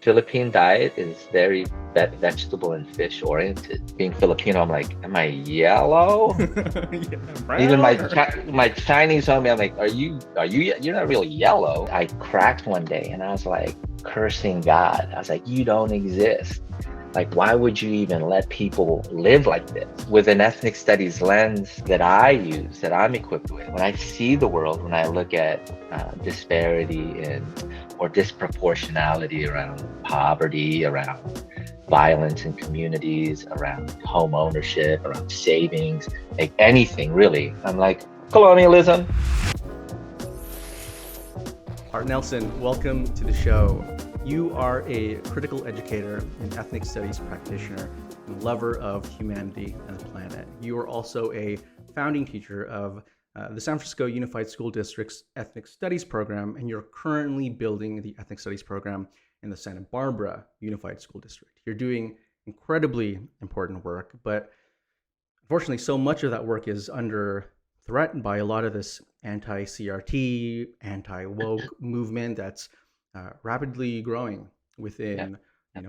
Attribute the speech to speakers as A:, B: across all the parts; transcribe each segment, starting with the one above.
A: Philippine diet is very vegetable and fish oriented. Being Filipino, I'm like, am I yellow?
B: Yeah,
A: Even
B: brown or
A: my Chinese homie, I'm like, you're not really yellow. I cracked one day and I was like cursing God. I was like, you don't exist. Like, why would you even let people live like this? With an ethnic studies lens that I use, that I'm equipped with, when I see the world, when I look at disparity or disproportionality around poverty, around violence in communities, around home ownership, around savings, like anything really, I'm like, colonialism.
B: Artnelson, welcome to the show. You are a critical educator and ethnic studies practitioner and lover of humanity and the planet. You are also a founding teacher of the San Francisco Unified School District's Ethnic Studies program, and you're currently building the Ethnic Studies program in the Santa Barbara Unified School District. You're doing incredibly important work, but unfortunately, so much of that work is under threat by a lot of this anti-CRT, anti-woke movement that's rapidly growing within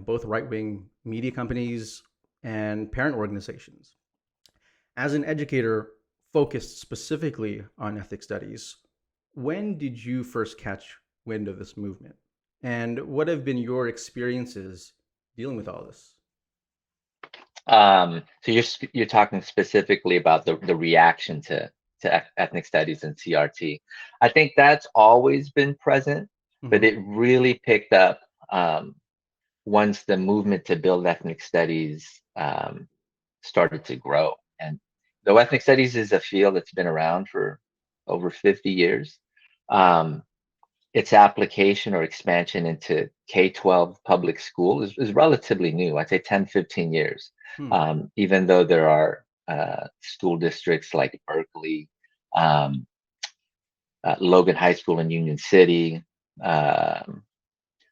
B: both right-wing media companies and parent organizations. As an educator focused specifically on ethnic studies, when did you first catch wind of this movement? And what have been your experiences dealing with all this?
A: So you're talking specifically about the reaction to ethnic studies and CRT. I think that's always been present, but it really picked up once the movement to build ethnic studies started to grow. And though ethnic studies is a field that's been around for over 50 years, its application or expansion into K-12 public school is relatively new. I'd say 10, 15 years. Even though there are school districts like Berkeley, Logan High School in Union City,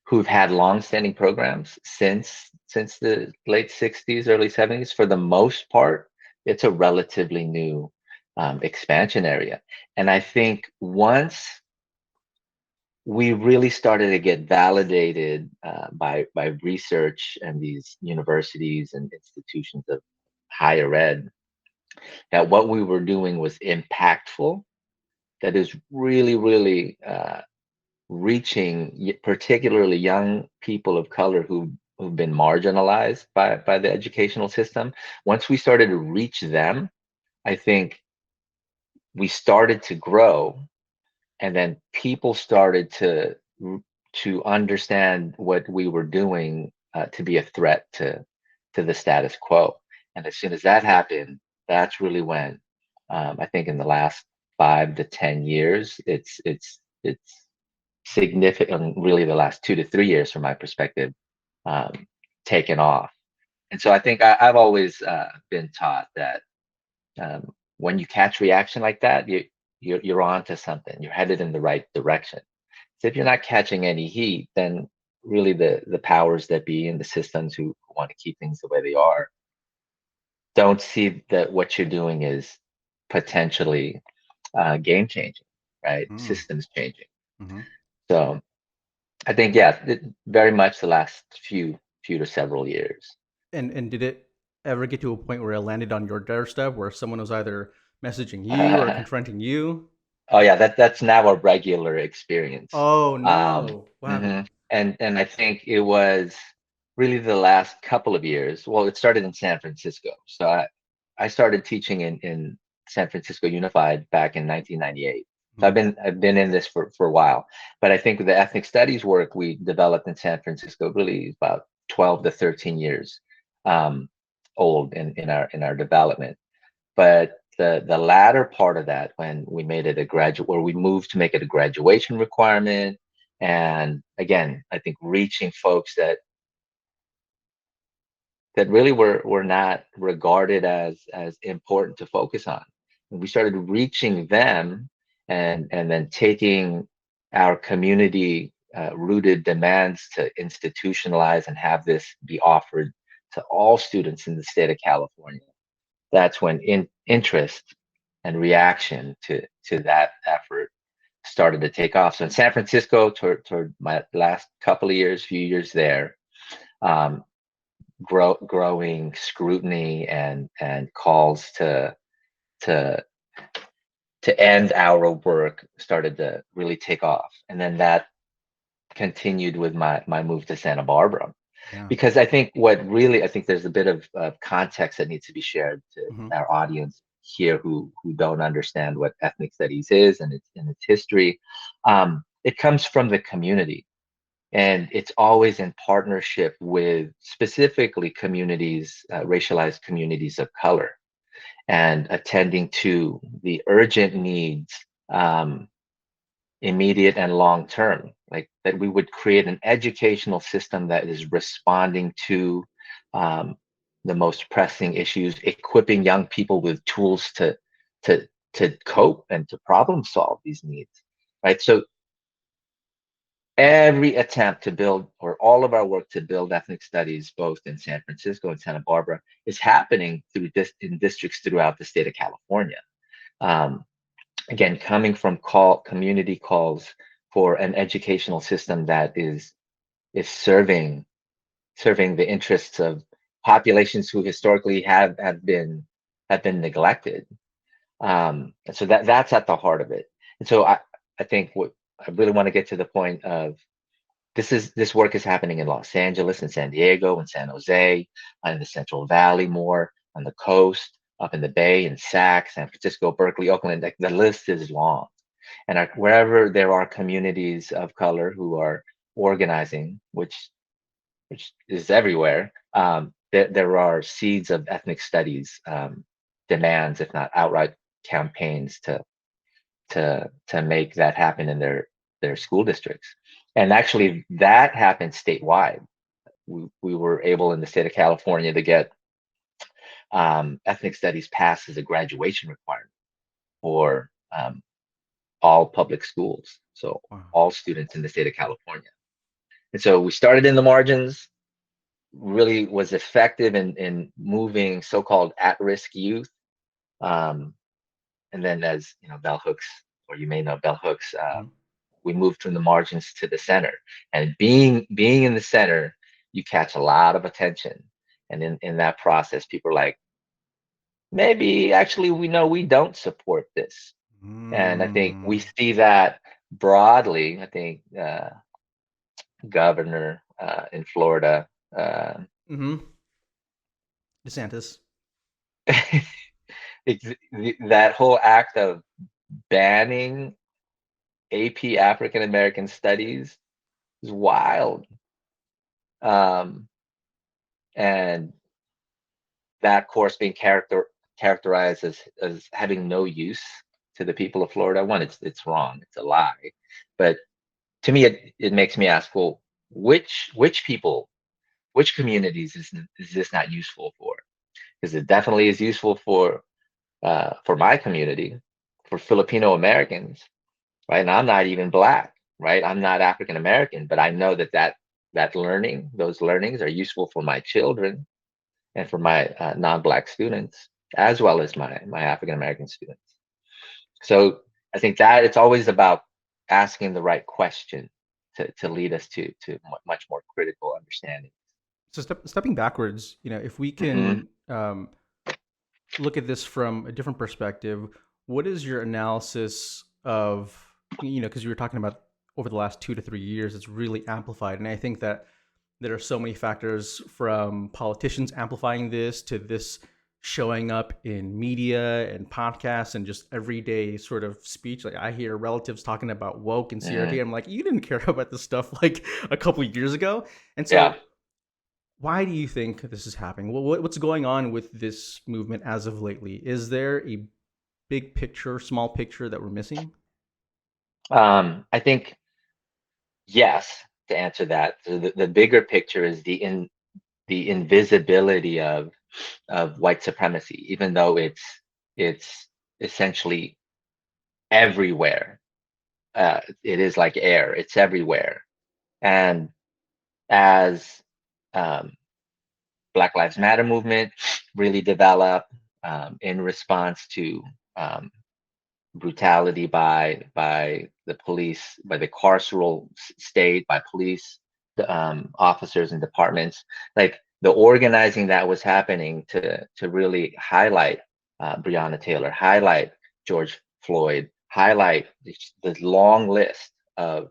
A: who've had long-standing programs since the late 60s, early 70s. For the most part, it's a relatively new expansion area. And I think once we really started to get validated by research and these universities and institutions of higher ed, that what we were doing was impactful, that is really reaching particularly young people of color who've been marginalized by the educational system. Once we started to reach them, I think we started to grow, and then people started to understand what we were doing to be a threat to the status quo. And as soon as that happened, that's really when I think in the last 5 to 10 years, it's significant, really the last 2 to 3 years from my perspective, taken off. And so I think I've always been taught that when you catch reaction like that, you're on to something. You're headed in the right direction. So if you're not catching any heat, then really the powers that be and the systems who want to keep things the way they are don't see that what you're doing is potentially game changing, right? Systems changing. So I think, very much the last few to several years.
B: And did it ever get to a point where it landed on your doorstep, where someone was either messaging you or confronting you?
A: Oh yeah, that's now a regular experience.
B: Oh no! Wow.
A: And I think it was really the last couple of years. Well, it started in San Francisco. So I started teaching in San Francisco Unified back in 1998. So I've been in this for a while. But I think the ethnic studies work we developed in San Francisco really is about 12 to 13 years old in our development. But the latter part of that, when we made it a graduate, or we moved to make it a graduation requirement, and again, I think reaching folks that really were not regarded as important to focus on. And we started reaching them, and then taking our community rooted demands to institutionalize and have this be offered to all students in the state of California. That's when interest and reaction to that effort started to take off. So in San Francisco, toward my last couple of years, few years there, um, growing scrutiny and calls to to end our work started to really take off. And then that continued with my move to Santa Barbara.
B: Yeah.
A: Because I think what really, I think there's a bit of context that needs to be shared to
B: Hmm.
A: our audience here who don't understand what ethnic studies is and its history. It comes from the community, and it's always in partnership with specifically communities, racialized communities of color, and attending to the urgent needs, immediate and long term, like that we would create an educational system that is responding to um, the most pressing issues, equipping young people with tools to to cope and to problem solve these needs, right? So every attempt to build, or all of our work to build ethnic studies, both in San Francisco and Santa Barbara, is happening through in districts throughout the state of California. Um, Again, coming from community calls for an educational system that is serving the interests of populations who historically have been neglected. And so that's at the heart of it. And so I think what I really want to get to the point of, this work is happening in Los Angeles and San Diego and San Jose, in the Central Valley, more on the coast, up in the Bay, in Sac, San Francisco, Berkeley, Oakland. Like, the list is long. And wherever there are communities of color who are organizing, which is everywhere, there are seeds of ethnic studies, demands, if not outright campaigns, to make that happen in their school districts. And actually, that happened statewide. We were able in the state of California to get ethnic studies passed as a graduation requirement for all public schools, so
B: Wow.
A: all students in the state of California. And so we started in the margins, really was effective in moving so-called at-risk youth. Um, and then, as you know, bell hooks, or you may know bell hooks,
B: Mhm.
A: we moved from the margins to the center. And being in the center, you catch a lot of attention. And in that process, people are like, maybe actually we know we don't support this. And I think we
B: Mm.
A: see that broadly. I think governor in Florida,
B: Hmm. DeSantis.
A: that whole act of banning AP African American Studies is wild. Um, and that course being characterized as having no use to the people of Florida. One, it's wrong, it's a lie. But to me, it makes me ask, well, which people, which communities is this not useful for? Because it definitely is useful for my community, for Filipino Americans, right? And I'm not even Black, right? I'm not African American, but I know that learning, those learnings are useful for my children and for my non-Black students, as well as my African American students. So I think that it's always about asking the right question to lead us to much more critical understanding.
B: So stepping backwards, if we
A: Hmm.
B: can look at this from a different perspective, what is your analysis of, because you were talking about over the last 2 to 3 years, it's really amplified. And I think that there are so many factors, from politicians amplifying this to this showing up in media and podcasts and just everyday sort of speech. Like, I hear relatives talking about woke and CRT.
A: Hmm.
B: I'm like, you didn't care about this stuff like a couple of years ago. And
A: Yeah.
B: so why do you think this is happening? What's going on with this movement as of lately? Is there a big picture, small picture that we're missing?
A: I think yes, to answer that. So the bigger picture is the invisibility of white supremacy, even though it's essentially everywhere. It is like air; it's everywhere. And as um, Black Lives Matter movement really developed, in response to um, brutality by the police, by the carceral state, by police, officers and departments, like the organizing that was happening to really highlight Breonna Taylor, highlight George Floyd, highlight the long list of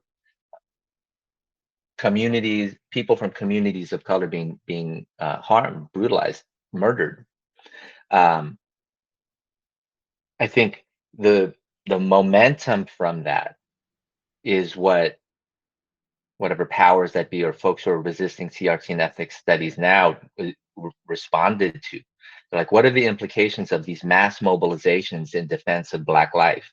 A: communities, people from communities of color being harmed, brutalized, murdered. I think the momentum from that is whatever powers that be or folks who are resisting CRT and ethnic studies now responded to. Like, what are the implications of these mass mobilizations in defense of Black life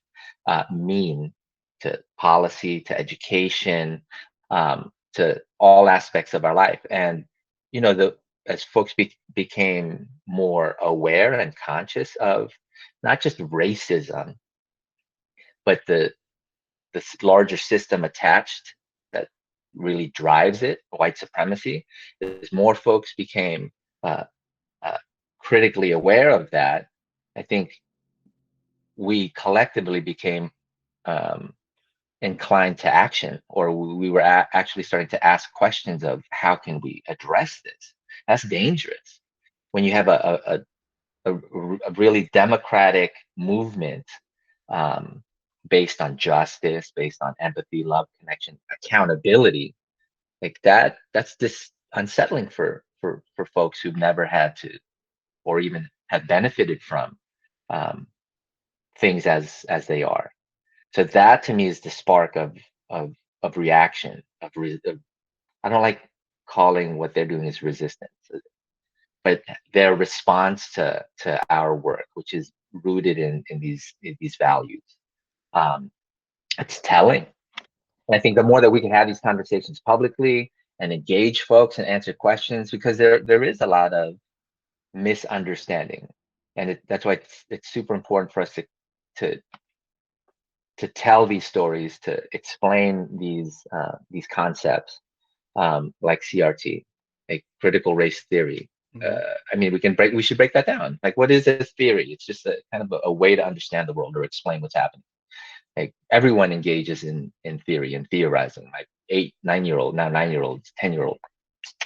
A: mean to policy, to education, to all aspects of our life? And as folks became more aware and conscious of not just racism, but the larger system attached that really drives it, white supremacy, as more folks became critically aware of that, I think we collectively became inclined to action, or we were actually starting to ask questions of how can we address this? That's dangerous when you have a really democratic movement based on justice, based on empathy, love, connection, accountability. Like that's just unsettling for folks who've never had to, or even have benefited from things as they are. So that to me is the spark of reaction. I don't like calling what they're doing as resistance, but their response to our work, which is rooted in these values. It's telling. And I think the more that we can have these conversations publicly and engage folks and answer questions, because there is a lot of misunderstanding, and that's why it's super important for us to tell these stories, to explain these concepts, like CRT, like critical race theory. I mean, we should break that down. Like, what is this theory? It's just a kind of a way to understand the world or explain what's happening. Like, everyone engages in theory and theorizing. Like 8, 9-year-old, now 9-year-olds, 10-year-old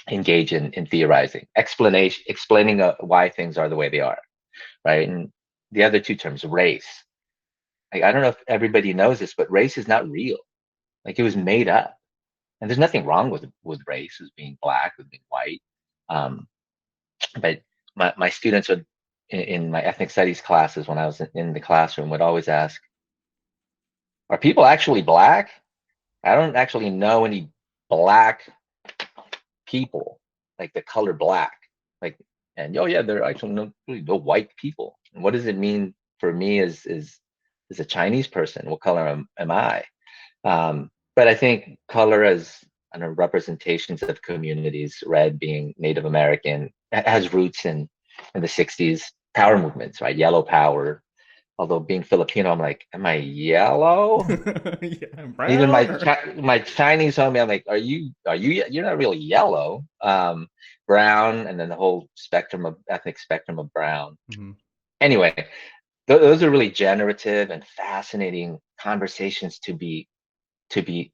A: engage in theorizing, explaining why things are the way they are, right? And the other two terms, race. Like, I don't know if everybody knows this, but race is not real. Like, it was made up, and there's nothing wrong with race, as being Black, as being white. But my students would, in my ethnic studies classes, when I was in the classroom, would always ask, "Are people actually Black? I don't actually know any Black people, like the color Black." Like, and oh yeah, there are actually no white people. And what does it mean for me as a Chinese person? What color am I? But I think color as representations of communities, red being Native American, has roots in the 60s power movements, right? Yellow power. Although being Filipino, I'm like, am I yellow?
B: Yeah,
A: Even
B: brown
A: my Chinese homie, I'm like, are you? You're not really yellow. Brown, and then the whole ethnic spectrum of brown. Anyway, those are really generative and fascinating conversations to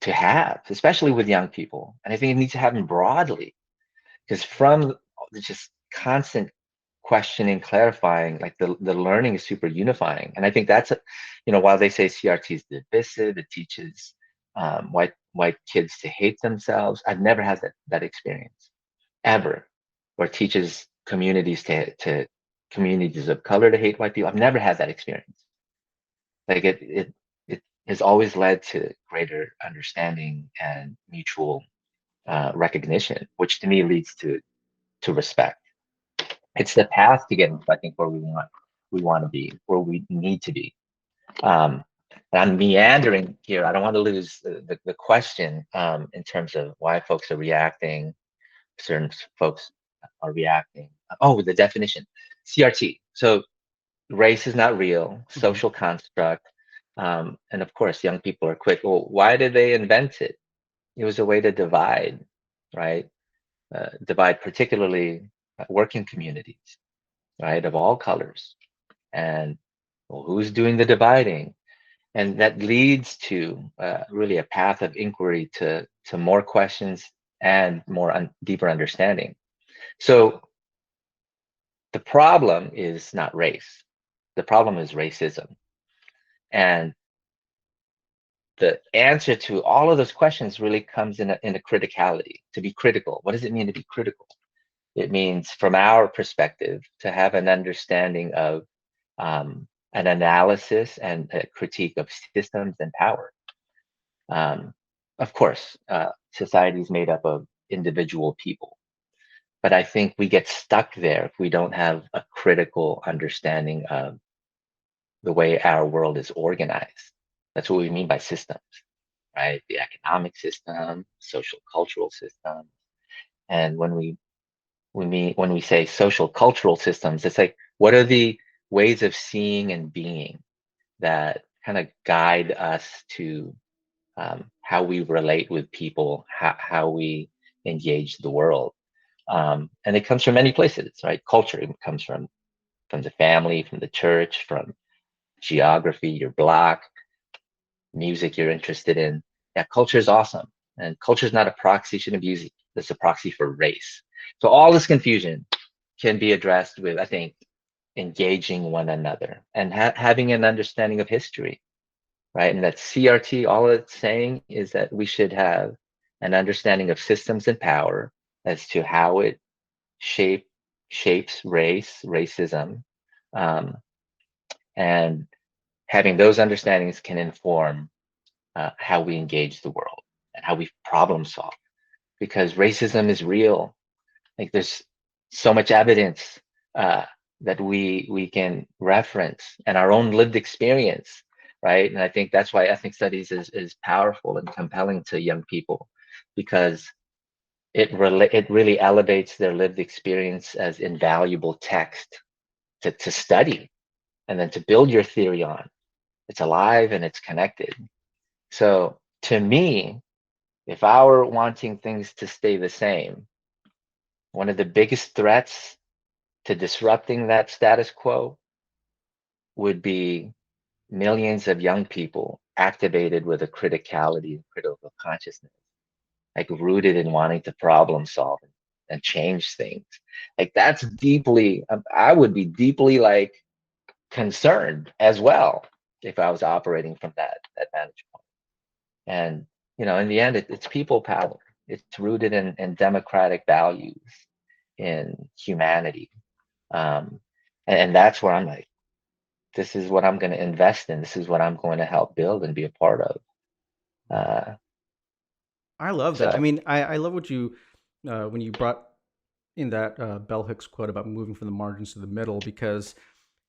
A: have, especially with young people. And I think it needs to happen broadly, because from just constant questioning, clarifying, like the learning is super unifying. And I think that's while they say CRT is divisive, it teaches white kids to hate themselves. I've never had that experience ever, or teaches communities to communities of color to hate white people. I've never had that experience. Like, it has always led to greater understanding and mutual recognition, which to me leads to respect. It's the path to getting, I think, where we want to be, where we need to be. And I'm meandering here. I don't want to lose the question in terms of why folks are reacting. Certain folks are reacting. Oh, the definition, CRT. So race is not real, social construct. And of course, young people are quick. Well, why did they invent it? It was a way to divide, right? Divide particularly working communities, right, of all colors. And well, who's doing the dividing? And that leads to really a path of inquiry to more questions and more deeper understanding. So the problem is not race. The problem is racism. And the answer to all of those questions really comes in a criticality, to be critical. What does it mean to be critical? It means, from our perspective, to have an understanding of an analysis and a critique of systems and power. Of course, society is made up of individual people, but I think we get stuck there if we don't have a critical understanding of the way our world is organized. That's what we mean by systems, right? The economic system, social cultural system. And when we say social cultural systems, it's like, what are the ways of seeing and being that kind of guide us to how we relate with people, how we engage the world. And it comes from many places, right? Culture, it comes from the family, from the church, from geography, your block, music you're interested in. Yeah, culture is awesome. And culture is not a proxy, shouldn't be used as a proxy for race. So all this confusion can be addressed with, I think, engaging one another and having an understanding of history, right? And that CRT, all it's saying is that we should have an understanding of systems and power as to how it shapes racism, and having those understandings can inform how we engage the world and how we problem solve. Because racism is real. Like, there's so much evidence that we can reference, and our own lived experience, right? And I think that's why ethnic studies is powerful and compelling to young people, because it really elevates their lived experience as invaluable text to study and then to build your theory on. It's alive and it's connected. So to me, if I were wanting things to stay the same, one of the biggest threats to disrupting that status quo would be millions of young people activated with a criticality and critical consciousness, like rooted in wanting to problem solve and change things. Like, that's deeply, I would be deeply like concerned as well if I was operating from that vantage point. And in the end, it's people power. It's rooted in democratic values, in humanity, and that's where I'm like, this is what I'm going to invest in. This is what I'm going to help build and be a part of.
B: I love that. I
A: So
B: mean, I love what you when you brought in that Bell Hooks quote about moving from the margins to the middle, because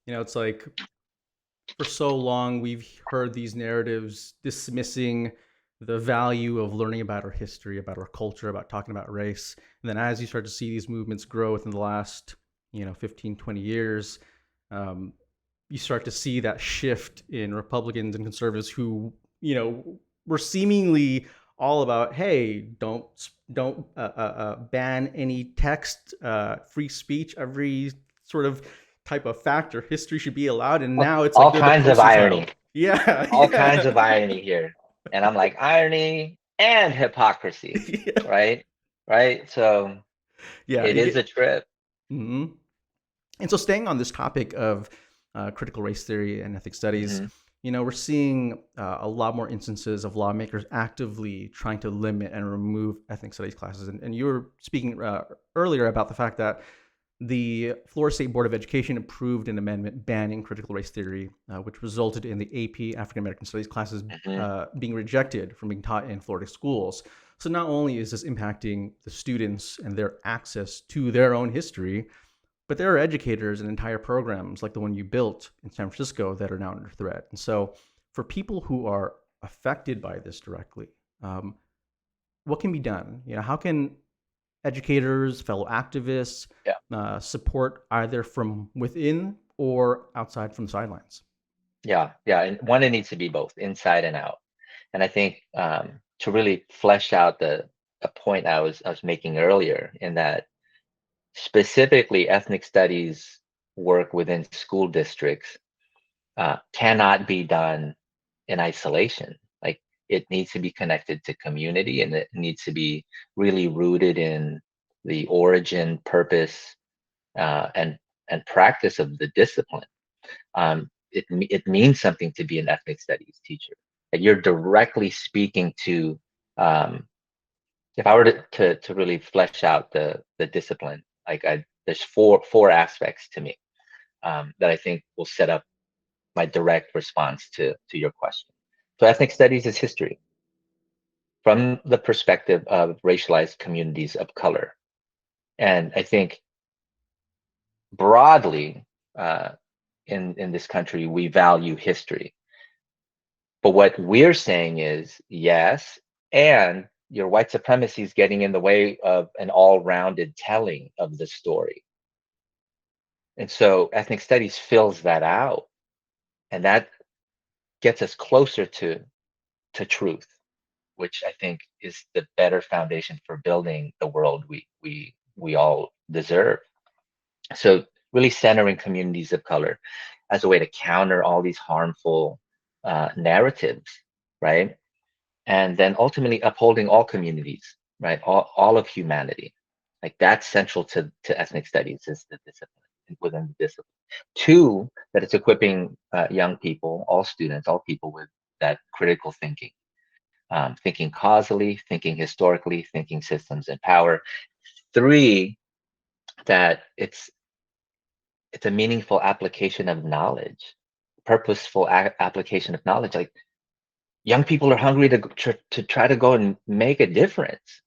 B: it's like, for so long we've heard these narratives dismissing the value of learning about our history, about our culture, about talking about race. And then as you start to see these movements grow within the last 15, 20 years, you start to see that shift in Republicans and conservatives who were seemingly all about, hey, don't ban any text, free speech, every sort of type of factor, history should be allowed. And now it's like
A: all
B: they're the
A: kinds of
B: poster
A: irony,
B: child. Yeah,
A: all kinds of irony here. And I'm like, irony and hypocrisy,
B: yeah.
A: right? So
B: Yeah,
A: it
B: you
A: is
B: get.
A: a trip.
B: Mhm. And so, staying on this topic of critical race theory and ethnic studies,
A: Hmm.
B: we're seeing a lot more instances of lawmakers actively trying to limit and remove ethnic studies classes. And you were speaking earlier about the fact that the Florida State Board of Education approved an amendment banning critical race theory, which resulted in the AP African American Studies classes
A: Hmm.
B: being rejected from being taught in Florida schools. So not only is this impacting the students and their access to their own history, but there are educators and entire programs like the one you built in San Francisco that are now under threat. And so, for people who are affected by this directly, what can be done? How can educators, fellow activists,
A: Yeah.
B: support either from within or outside from the sidelines?
A: Yeah. And one, it needs to be both inside and out. And I think to really flesh out the a point I was making earlier, in that specifically ethnic studies work within school districts cannot be done in isolation. Like, it needs to be connected to community, and it needs to be really rooted in the origin, purpose, and practice of the discipline. It means something to be an ethnic studies teacher. And you're directly speaking to, if I were to really flesh out the discipline, like there's four aspects to me that I think will set up my direct response to your question. So ethnic studies is history from the perspective of racialized communities of color. And I think broadly, in this country, we value history. But what we're saying is, yes, and your white supremacy is getting in the way of an all-rounded telling of the story. And so ethnic studies fills that out, and that gets us closer to truth, which I think is the better foundation for building the world we all deserve. So really centering communities of color as a way to counter all these harmful narratives, right? And then ultimately upholding all communities, right? All of humanity. Like that's central to ethnic studies, is the discipline within the discipline. Two, that it's equipping young people, all students, all people with that critical thinking, thinking causally, thinking historically, thinking systems and power. Three, that it's a meaningful application of knowledge, purposeful application of knowledge. Like young people are hungry to try to go and make a difference.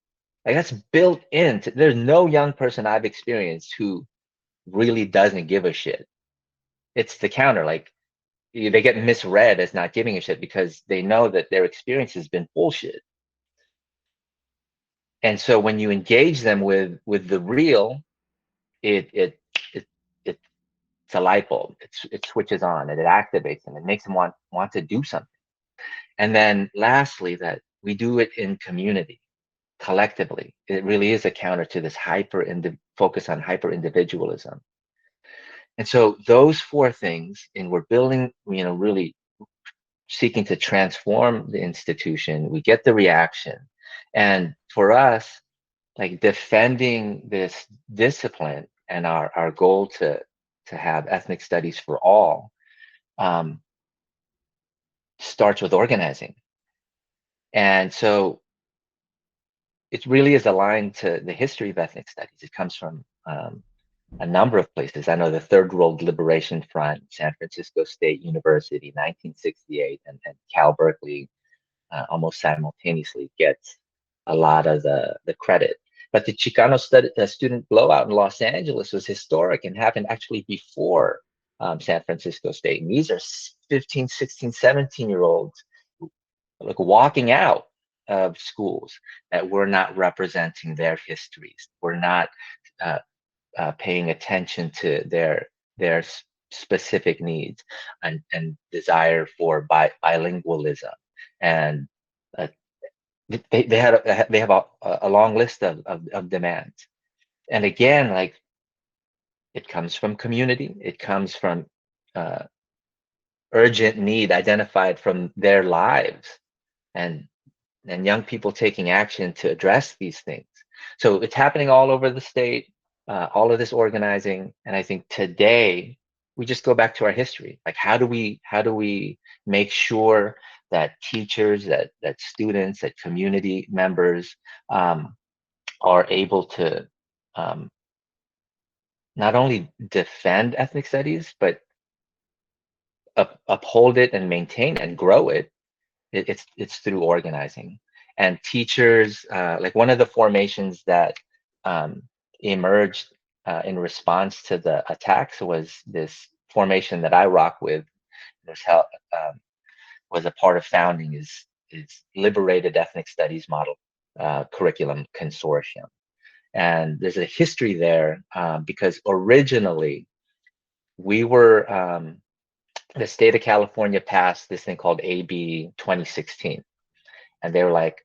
A: Like that's built into. There's no young person I've experienced who really doesn't give a shit. It's the counter. Like they get misread as not giving a shit because they know that their experience has been bullshit. And so when you engage them with the real, it's a light bulb. It switches on and it activates them. It makes them want to do something. And then lastly, that we do it in community, collectively. It really is a counter to this focus on hyper individualism. And so those four things, and we're building, really seeking to transform the institution. We get the reaction. And for us, like defending this discipline and our goal to have ethnic studies for all, starts with organizing. And so it really is aligned to the history of ethnic studies. It comes from a number of places. I know the Third World Liberation Front, San Francisco State University, 1968, and Cal Berkeley almost simultaneously gets a lot of the credit. But the Chicano student blowout in Los Angeles was historic and happened actually before San Francisco State. And these are 15, 16, 17-year-olds like walking out of schools that were not representing their histories. We're not paying attention to their specific needs and desire for bilingualism. And they have a long list of demands. And again, like it comes from community. It comes from urgent need identified from their lives, and young people taking action to address these things. So it's happening all over the state, all of this organizing. And I think today we just go back to our history. Like how do we make sure that teachers, that students, that community members are able to not only defend ethnic studies, but uphold it and maintain and grow it. It's through organizing. And teachers, like one of the formations that emerged in response to the attacks was this formation that I rock with. Was a part of founding is Liberated Ethnic Studies Model Curriculum Consortium. And there's a history there because originally we were, the state of California passed this thing called AB 2016. And they were like,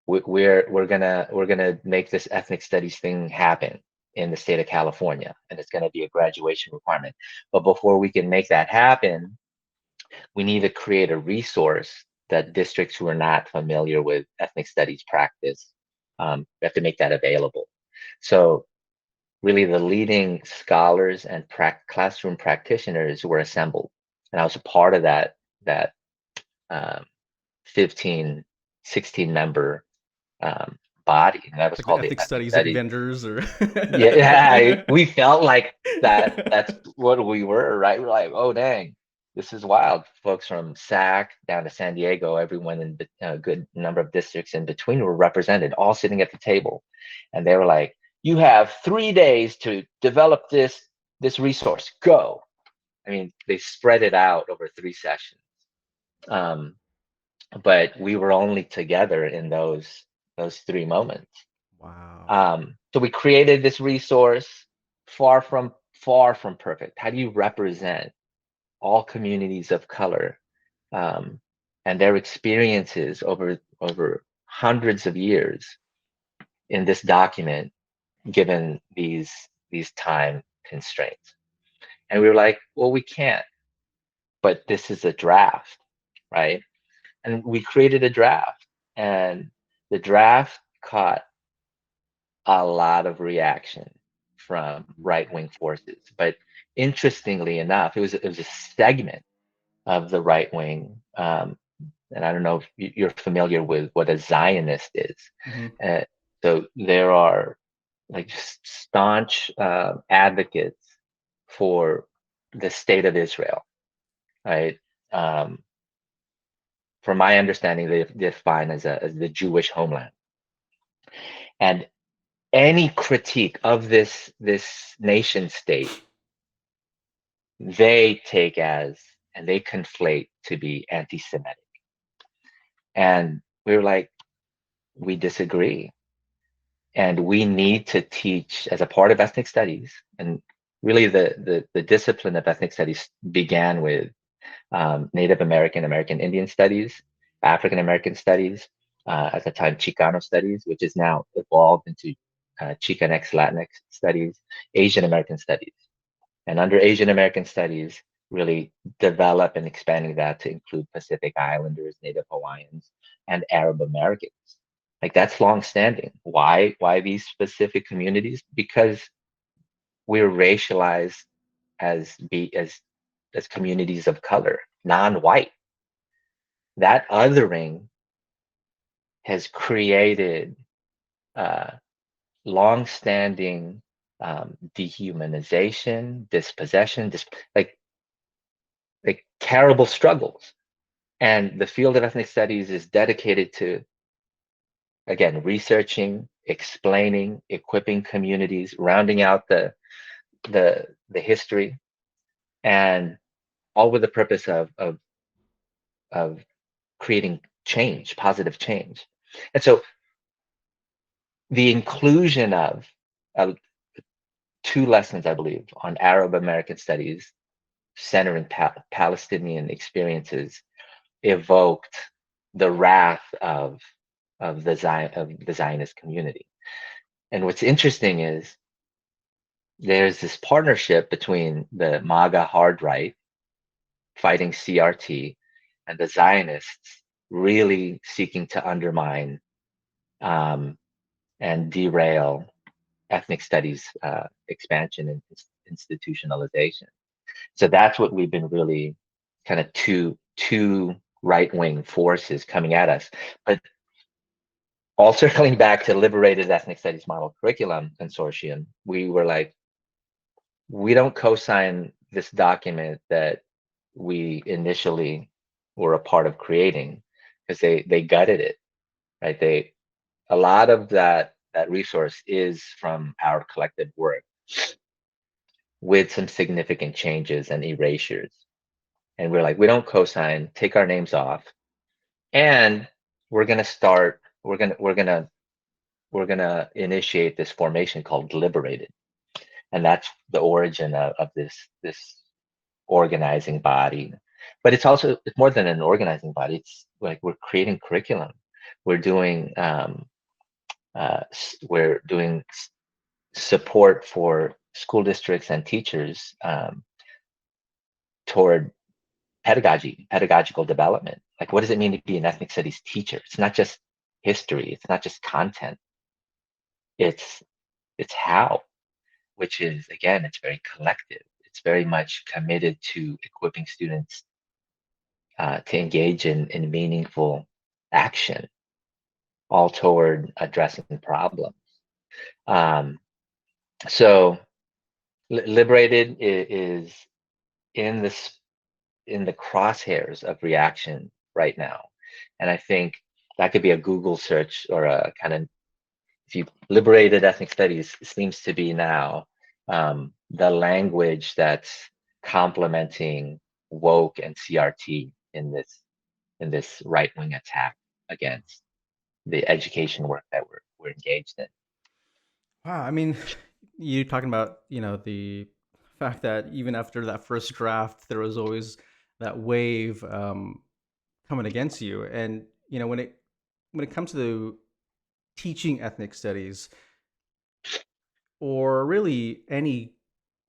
A: we're gonna make this ethnic studies thing happen in the state of California, and it's gonna be a graduation requirement. But before we can make that happen, we need to create a resource that districts who are not familiar with ethnic studies practice, we have to make that available. So really the leading scholars and classroom practitioners were assembled. And I was a part of that 15, 16 member body. And that was
B: Like the
A: called the
B: ethic
A: Ethnic
B: studies, like
A: Studies.
B: vendors, or
A: Yeah, we felt like that's what we were, right? We're like, oh, dang, this is wild. Folks from SAC down to San Diego, everyone in a good number of districts in between were represented, all sitting at the table. And they were like, you have 3 days to develop this resource. Go. I mean, they spread it out over 3 sessions. But we were only together in those 3 moments.
B: Wow.
A: So we created this resource, far from perfect. How do you represent all communities of color and their experiences over hundreds of years in this document, given these time constraints? And we were like, well, we can't, but this is a draft, right? And we created a draft, and the draft caught a lot of reaction from right-wing forces. But interestingly enough, it was a segment of the right wing, and I don't know if you're familiar with what a Zionist is.
B: Mm-hmm.
A: So there are like staunch advocates for the state of Israel, right? From my understanding, they define as the Jewish homeland, and any critique of this nation state, they take as, and they conflate to be anti-Semitic. And we were like, we disagree. And we need to teach as a part of ethnic studies. And really the discipline of ethnic studies began with Native American, American Indian studies, African American studies, at the time Chicano studies, which is now evolved into Chicanx, Latinx studies, Asian American studies. And under Asian American studies, really develop and expanding that to include Pacific Islanders, Native Hawaiians, and Arab Americans. Like that's long-standing. Why these specific communities? Because we're racialized as communities of color, non-white. That othering has created long-standing dehumanization, dispossession, like terrible struggles. And the field of ethnic studies is dedicated to, again, researching, explaining, equipping communities, rounding out the history, and all with the purpose of creating change, positive change. And so the inclusion of 2 lessons, I believe, on Arab American studies centering Palestinian experiences evoked the wrath of the Zionist community. And what's interesting is there's this partnership between the MAGA hard right fighting CRT and the Zionists really seeking to undermine and derail ethnic studies expansion and institutionalization. So that's what we've been really kind of two right-wing forces coming at us. But all circling back to Liberated Ethnic Studies Model Curriculum Consortium, we were like, we don't co-sign this document that we initially were a part of creating, because they gutted it, right? A lot of that resource is from our collective work with some significant changes and erasures. And we're like, we don't co-sign, take our names off, and we're gonna initiate this formation called Liberated. And that's the origin of this organizing body. But it's more than an organizing body. It's like we're creating curriculum. We're doing support for school districts and teachers toward pedagogical development. Like, what does it mean to be an ethnic studies teacher? It's not just history. It's not just content. It's how, which is, again, it's very collective. It's very much committed to equipping students to engage in meaningful action, all toward addressing problems. So Liberated is in the crosshairs of reaction right now. And I think that could be a Google search, or a kind of, if you liberated ethnic studies, seems to be now the language that's complementing woke and CRT in this right-wing attack against the education work that we're engaged in.
B: Wow, I mean, you talking about, the fact that even after that first draft, there was always that wave coming against you, and when it comes to teaching ethnic studies, or really any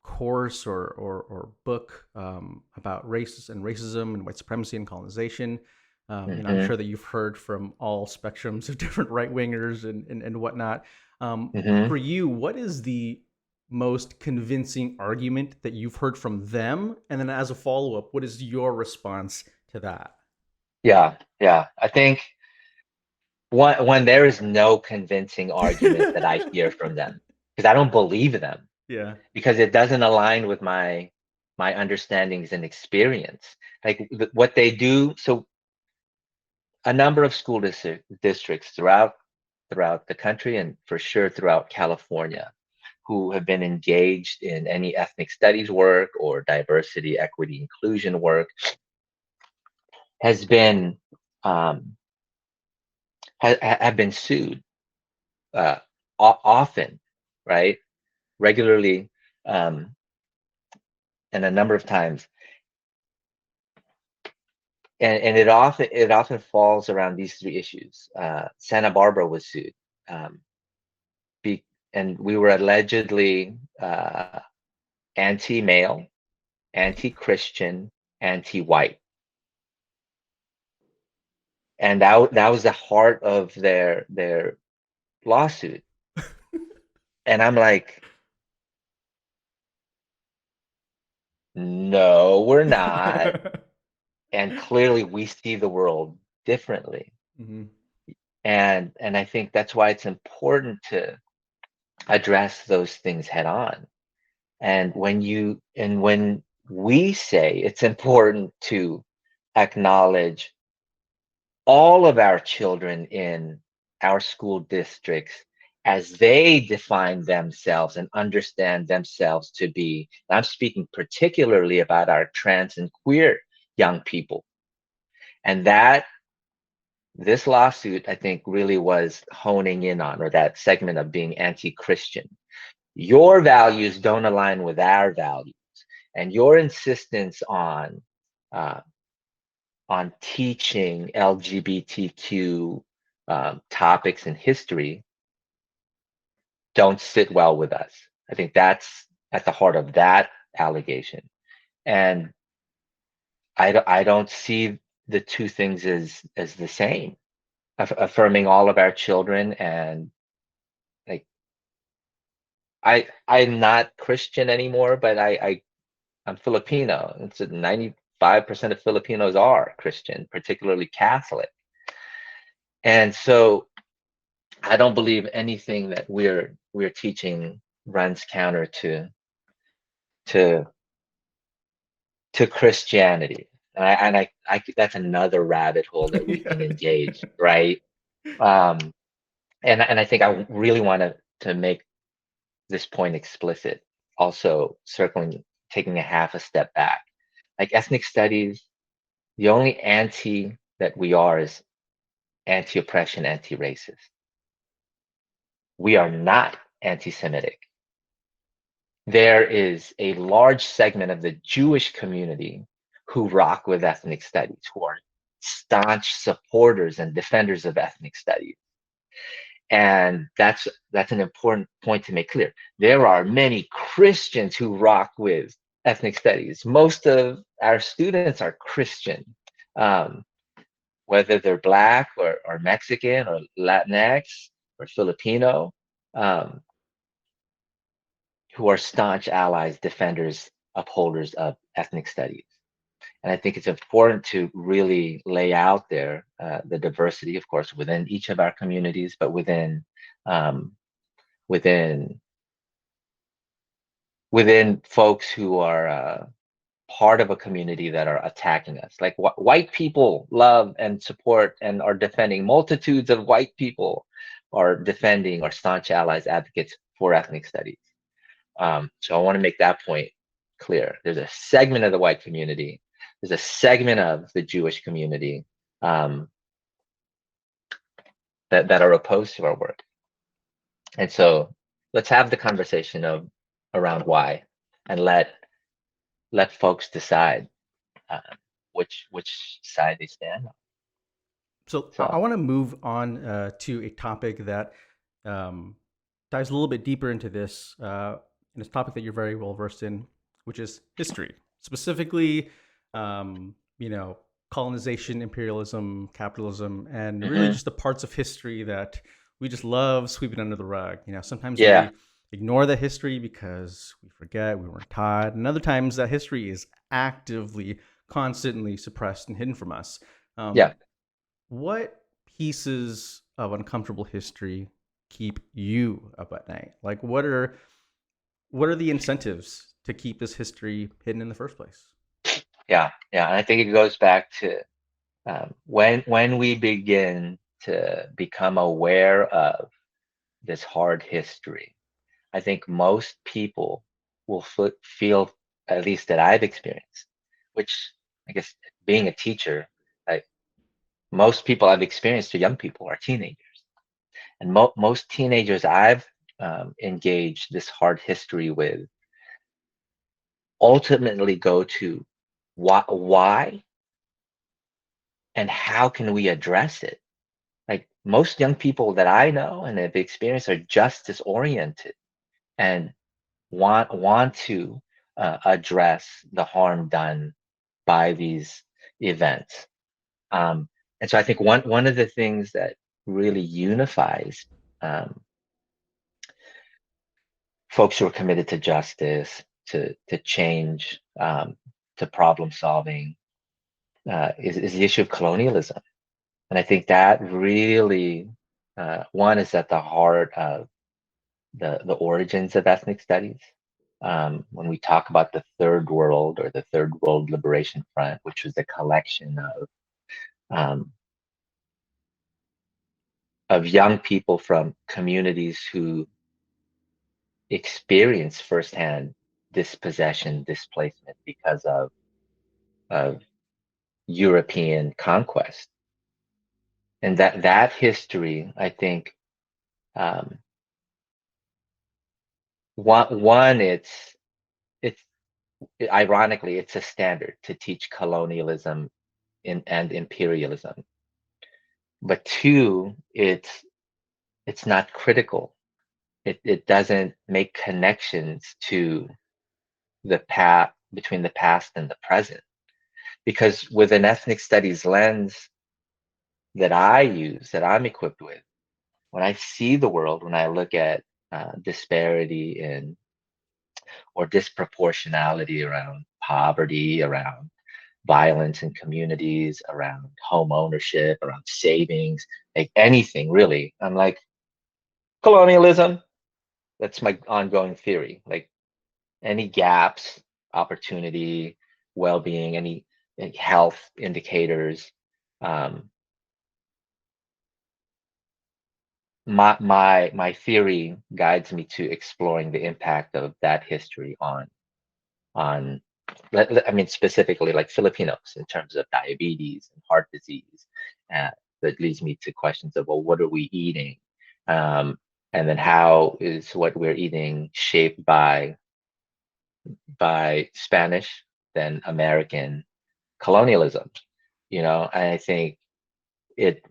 B: course or book about race and racism and white supremacy and colonization. I'm sure that you've heard from all spectrums of different right wingers and whatnot. For you, what is the most convincing argument that you've heard from them? And then as a follow-up, what is your response to that?
A: Yeah. I think when there is no convincing argument that I hear from them, because I don't believe them.
B: Yeah.
A: Because it doesn't align with my understandings and experience. Like what they do. So a number of school districts throughout the country, and for sure throughout California, who have been engaged in any ethnic studies work or diversity, equity, inclusion work, has been have been sued often, right? Regularly, and a number of times. And it often falls around these three issues. Santa Barbara was sued, and we were allegedly anti-male, anti-Christian, anti-white, and that was the heart of their lawsuit. And I'm like, no, we're not. And clearly we see the world differently. And I think that's why it's important to address those things head on. And when we say it's important to acknowledge all of our children in our school districts as they define themselves and understand themselves to be, and I'm speaking particularly about our trans and queer young people. And that this lawsuit, I think, really was honing in on, or that segment of being anti-Christian. Your values don't align with our values, and your insistence on teaching LGBTQ topics in history don't sit well with us. I think that's at the heart of that allegation. And I don't see the two things as the same. Affirming all of our children, and like I'm not Christian anymore, but I'm Filipino. It's 95% of Filipinos are Christian, particularly Catholic. And so I don't believe anything that we're teaching runs counter to Christianity. And I that's another rabbit hole that we can engage, right? And I think I really want to make this point explicit. Also, taking a half a step back. Like ethnic studies, the only anti that we are is anti-oppression, anti-racist. We are not anti-Semitic. There is a large segment of the Jewish community who rock with ethnic studies, who are staunch supporters and defenders of ethnic studies. And that's an important point to make clear. There are many Christians who rock with ethnic studies. Most of our students are Christian, um, whether they're Black or Mexican or Latinx or Filipino, um, who are staunch allies, defenders, upholders of ethnic studies. And I think it's important to really lay out there the diversity, of course, within each of our communities, but um, within within folks who are part of a community that are attacking us. Like white people love and support and are defending. Multitudes of white people are defending or staunch allies, advocates for ethnic studies. So I want to make that point clear. There's a segment of the white community. There's a segment of the Jewish community that are opposed to our work. And so let's have the conversation around why, and let folks decide uh, which side they stand on.
B: So I
A: So
B: want to move on to a topic that dives a little bit deeper into this, and it's a topic that you're very well versed in, which is history, specifically, you know, colonization, imperialism, capitalism, and really
A: mhm.
B: just the parts of history that we just love sweeping under the rug. You know, sometimes
A: Yeah,
B: we ignore the history because we forget, we weren't taught, and other times that history is actively, constantly suppressed and hidden from us.
A: yeah,
B: What pieces of uncomfortable history keep you up at night? Like what are the incentives to keep this history hidden in the first place?
A: yeah. And I think it goes back to when we begin to become aware of this hard history. I think most people will feel, at least that I've experienced, which I guess being a teacher, like most people I've experienced are young people, are teenagers, and most teenagers I've engaged this hard history with ultimately go to why and how can we address it. Like most young people that I know and have experienced are justice oriented and want to address the harm done by these events. Um, and so I think one of the things that really unifies um, folks who are committed to justice, to change, to problem solving, is the issue of colonialism. And I think that really, one is at the heart of the origins of ethnic studies. When we talk about the Third World or the Third World Liberation Front, which was a collection um, of young people from communities who experienced firsthand dispossession, displacement because of European conquest, and that history, I think, um, one it's ironically it's a standard to teach colonialism and imperialism, but two, it's not critical. It doesn't make connections to the path between the past and the present, because with an ethnic studies lens that I use, that I'm equipped with, when I see the world, when I look at disparity in or disproportionality around poverty, around violence in communities, around home ownership, around savings, like anything really, I'm like, colonialism. That's my ongoing theory. Like any gaps, opportunity, well-being, any like, health indicators. Um, my theory guides me to exploring the impact of that history on I mean specifically like Filipinos in terms of diabetes and heart disease. Uh, that leads me to questions of, well, what are we eating? Um, and then how is what we're eating shaped by Spanish, then American colonialism? You know, and I think it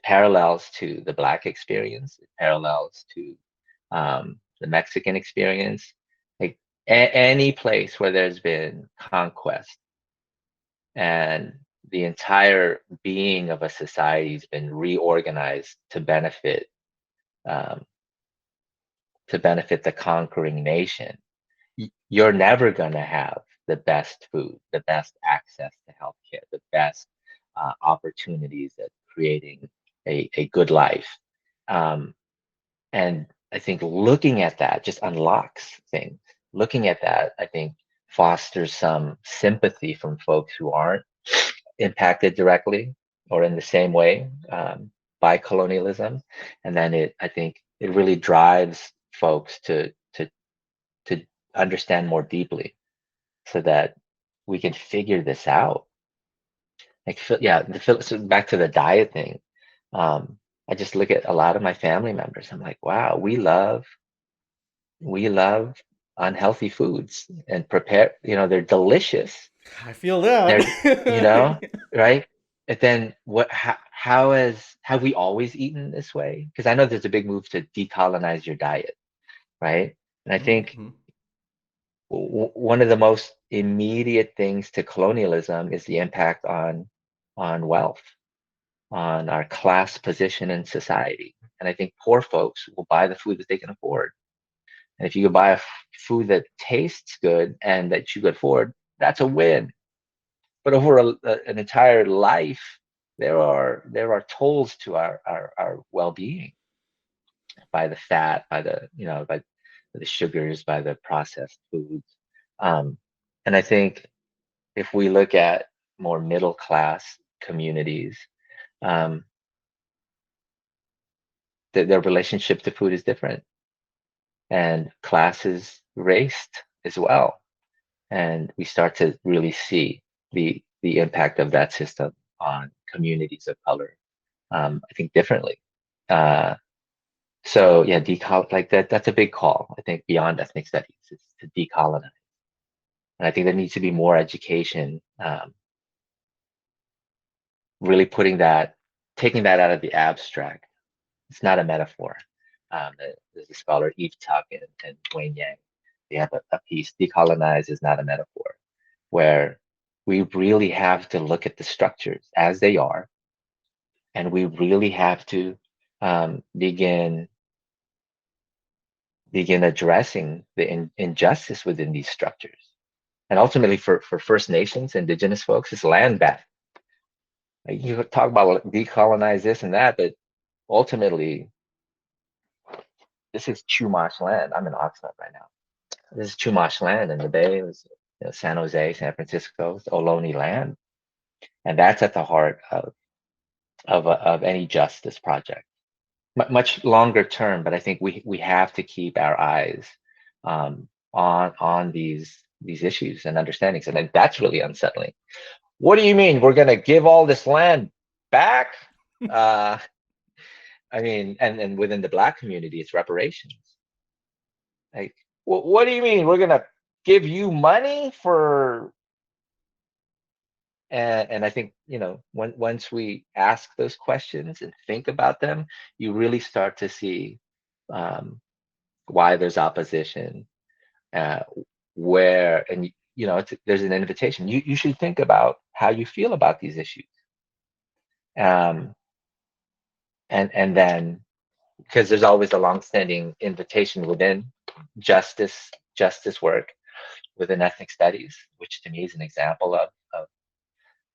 A: parallels to the Black experience. It parallels to the Mexican experience. Like Any place where there's been conquest and the entire being of a society has been reorganized um, to benefit the conquering nation, you're never going to have the best food, the best access to healthcare, the best opportunities at creating a good life. Um, and I think looking at that just unlocks things. Looking at that, I think, fosters some sympathy from folks who aren't impacted directly or in the same way by colonialism. And then I think it really drives folks to understand more deeply so that we can figure this out. Like, yeah, so back to the diet thing. Um, I just look at a lot of my family members. I'm like, wow, we love unhealthy foods and prepare, they're delicious.
B: I feel that.
A: They're, right? And then have we always eaten this way? Because I know there's a big move to decolonize your diet, right? And I think
B: Mhm.
A: one of the most immediate things to colonialism is the impact on wealth, on our class position in society. And I think poor folks will buy the food that they can afford. And if you can buy food that tastes good and that you can afford, that's a win. But over an entire life, there are tolls to our well-being by the fat, by the sugars, by the processed foods. Um, and I think if we look at more middle class communities, um, their relationship to food is different, and class is raced as well. And we start to really see the impact of that system on communities of color, I think differently. Uh, so yeah, like that's a big call, I think, beyond ethnic studies, is to decolonize. And I think there needs to be more education, really taking that out of the abstract. It's not a metaphor. There's a scholar, Eve Tuck and Wayne Yang. They have a piece, Decolonize is not a metaphor, where we really have to look at the structures as they are, and we really have to begin addressing the injustice within these structures. And ultimately, for First Nations, Indigenous folks, it's land back. Like, you talk about decolonize this and that, but ultimately, this is Chumash land. I'm in Oxnard right now. This is Chumash land in the Bay. It was, San Jose, San Francisco, it's Ohlone land, and that's at the heart of any justice project. Much longer term, but I think we have to keep our eyes on these issues and understandings, and then that's really unsettling. What do you mean we're going to give all this land back? Uh, I mean, and within the Black community, it's reparations. Like, what do you mean we're going to give you money for? And I think, once we ask those questions and think about them, you really start to see um, why there's opposition, uh, and there's an invitation. You should think about how you feel about these issues, um, and then, because there's always a longstanding invitation within justice work within ethnic studies, which to me is an example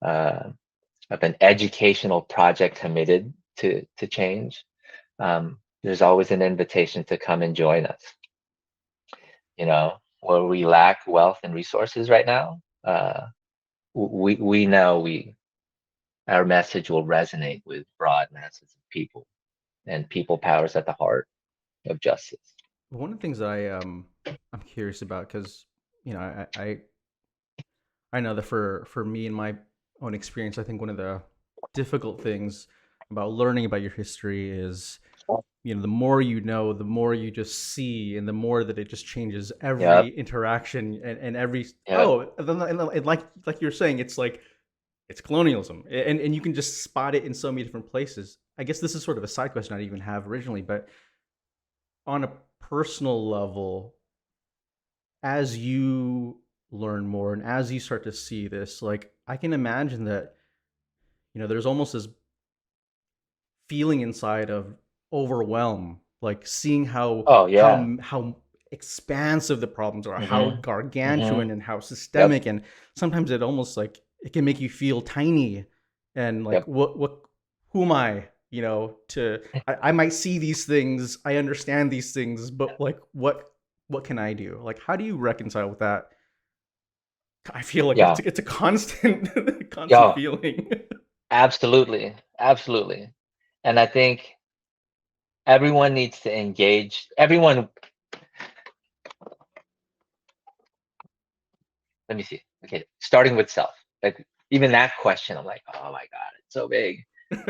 A: uh, of an educational project committed to change. There's always an invitation to come and join us. Where we lack wealth and resources right now, we know our message will resonate with broad masses of people, and people power is at the heart of justice.
B: One of the things that I'm curious about, because I know that for me and my own experience, I think one of the difficult things about learning about your history is, the more you know, the more you just see, and the more that it just changes every
A: Yep.
B: interaction and every
A: Yep.
B: and like you're saying, it's like it's colonialism, and you can just spot it in so many different places. I guess this is sort of a side question I didn't even have originally, but on a personal level, as you learn more and as you start to see this, like I can imagine that, there's almost this feeling inside of overwhelm, like seeing how
A: Oh yeah.
B: how expansive the problems are, how
A: Mm-hmm. Mm-hmm.
B: gargantuan and how
A: Yep.
B: systemic, and sometimes it almost like it can make you feel tiny and like
A: Yep.
B: what who am I, to I might see these things, I understand these things, but like what can I do? Like how do you reconcile with that? I feel like
A: Yeah.
B: it's a constant constant
A: Yeah.
B: feeling.
A: Absolutely. Absolutely. And I think everyone needs to engage. Everyone, let me see. Okay, starting with self. Like even that question, I'm like, oh my God, it's so big.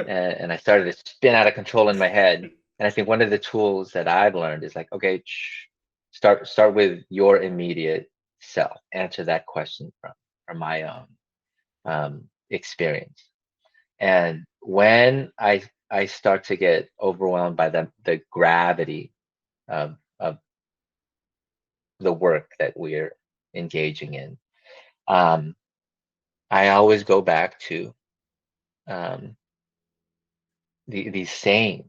A: And I started to spin out of control in my head. And I think one of the tools that I've learned is like, okay, start with your immediate self. Answer that question from my own experience. And when I start to get overwhelmed by the gravity of the work that we're engaging in, um, I always go back to um, these sayings: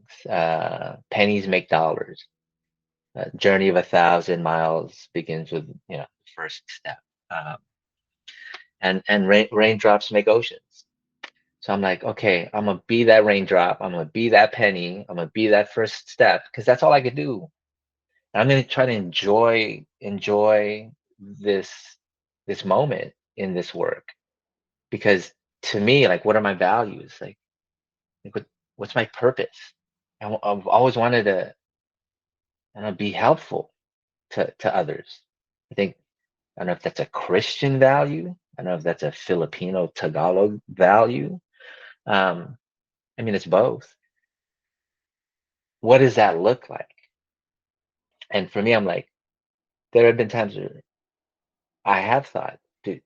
A: pennies make dollars. Journey of 1,000 miles begins with the first step, um, and raindrops make oceans. So I'm like, okay, I'm gonna be that raindrop. I'm gonna be that penny. I'm gonna be that first step because that's all I could do. And I'm gonna try to enjoy this this moment in this work because to me, like, what are my values? Like what's my purpose? I've always wanted to be helpful to others. I think I don't know if that's a Christian value. I don't know if that's a Filipino Tagalog value. Um, I mean, it's both. What does that look like? And for me, I'm like, there have been times where I have thought, dude,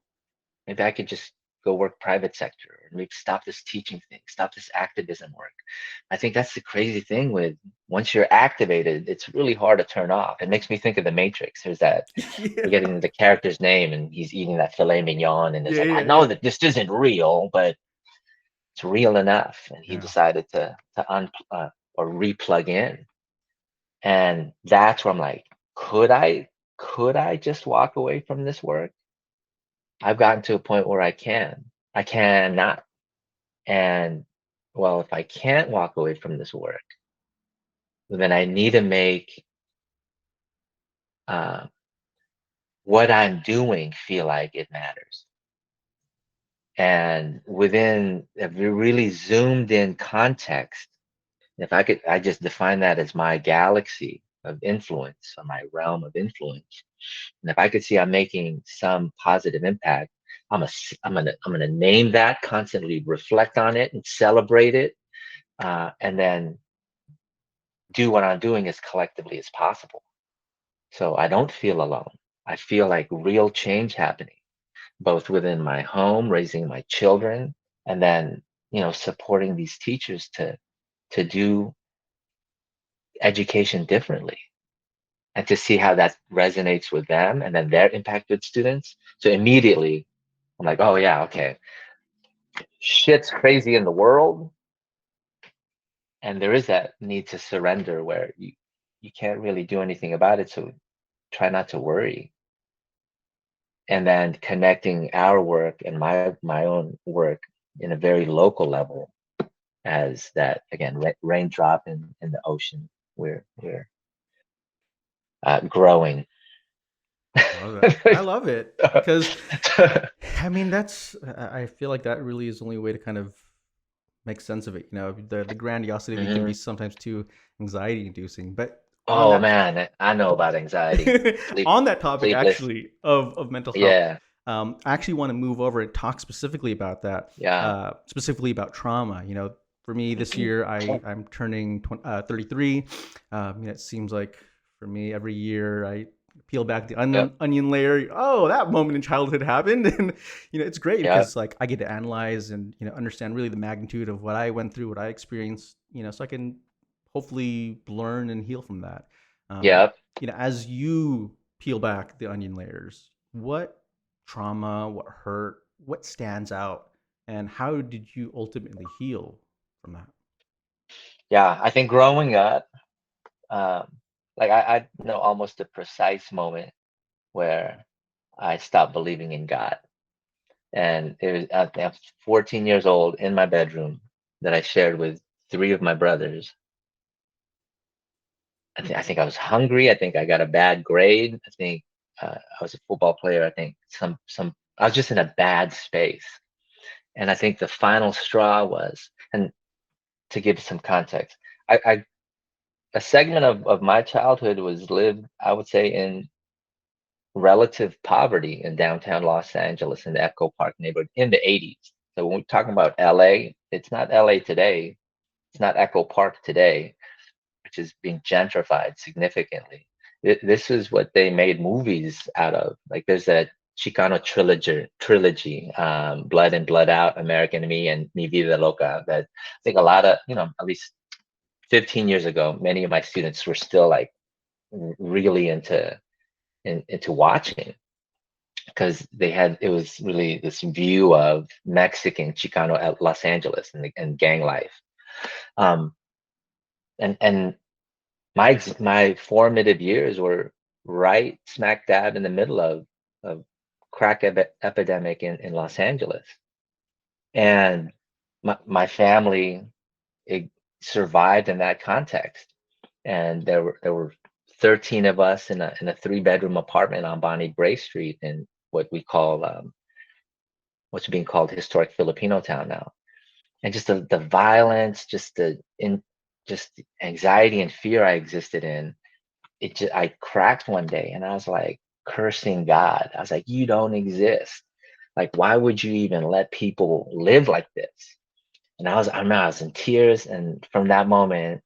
A: maybe I could just go work private sector, or maybe stop this teaching thing, stop this activism work. I think that's the crazy thing with once you're activated, it's really hard to turn off. It makes me think of the Matrix. There's that
B: Yeah.
A: forgetting the character's name, and he's eating that filet mignon, and it's
B: Yeah,
A: like, I
B: yeah,
A: know
B: yeah.
A: that this isn't real, but it's real enough. And he
B: Yeah.
A: decided to or replug in, and that's where I'm like, could I just walk away from this work? I've gotten to a point where I cannot. And well, if I can't walk away from this work, then I need to make uh, what I'm doing feel like it matters. And within a really zoomed in context, if I just define that as my galaxy of influence or my realm of influence. And if I could see I'm making some positive impact, I'm gonna name that, constantly reflect on it and celebrate it, and then do what I'm doing as collectively as possible. So I don't feel alone. I feel like real change happening, both within my home, raising my children, and then supporting these teachers to do education differently and to see how that resonates with them and then their impact with students. So immediately I'm like, oh yeah, okay, shit's crazy in the world, and there is that need to surrender where you can't really do anything about it. So try not to worry, and then connecting our work and my own work in a very local level as that again raindrop in the ocean. We're growing.
B: I love it. I love it because I mean that's I feel like that really is the only way to kind of make sense of it. The grandiosity of it can be
A: Mhm.
B: sometimes too anxiety inducing. But on
A: Oh
B: that
A: man, I know about anxiety.
B: on that topic
A: Sleepless.
B: actually of mental health,
A: Yeah,
B: I actually want to move over and talk specifically about that,
A: yeah.
B: specifically about trauma. For me this year, I'm turning 33. It seems like for me every year I peel back the
A: Yep,
B: onion layer. Oh, that moment in childhood happened, and it's great
A: yep,
B: because like I get to analyze and understand really the magnitude of what I went through, what I experienced. So I can hopefully learn and heal from that. Um,
A: yep.
B: as you peel back the onion layers. What trauma, what hurt, what stands out, and how did you ultimately heal from that?
A: Yeah, I think growing up, um, like I know almost the precise moment where I stopped believing in God. And it was at I was 14 years old in my bedroom that I shared with three of my brothers. I think I was hungry. I think I got a bad grade. I think I was a football player. I think some I was just in a bad space. And I think the final straw was, and to give some context, I a segment of my childhood was lived, I would say, in relative poverty in downtown Los Angeles in the Echo Park neighborhood in the 80s. So when we're talking about LA, it's not LA today. It's not Echo Park today, which is being gentrified significantly. This is what they made movies out of. Like there's that Chicano trilogy, Blood and Blood Out, American Me, and Mi Vida Loca. That I think a lot of, at least 15 years ago, many of my students were still like really into watching, because it was really this view of Mexican Chicano at Los Angeles and gang life. Um, and my formative years were right smack dab in the middle of crack epidemic in Los Angeles. And my family, it survived in that context. And there were 13 of us in a 3-bedroom apartment on Bonnie Bray Street in what we call what's being called historic Filipino town now. And just the violence, just just the anxiety and fear I existed in, I cracked one day and I was like cursing God. I was like, you don't exist. Like, why would you even let people live like this? And I was in tears. And from that moment,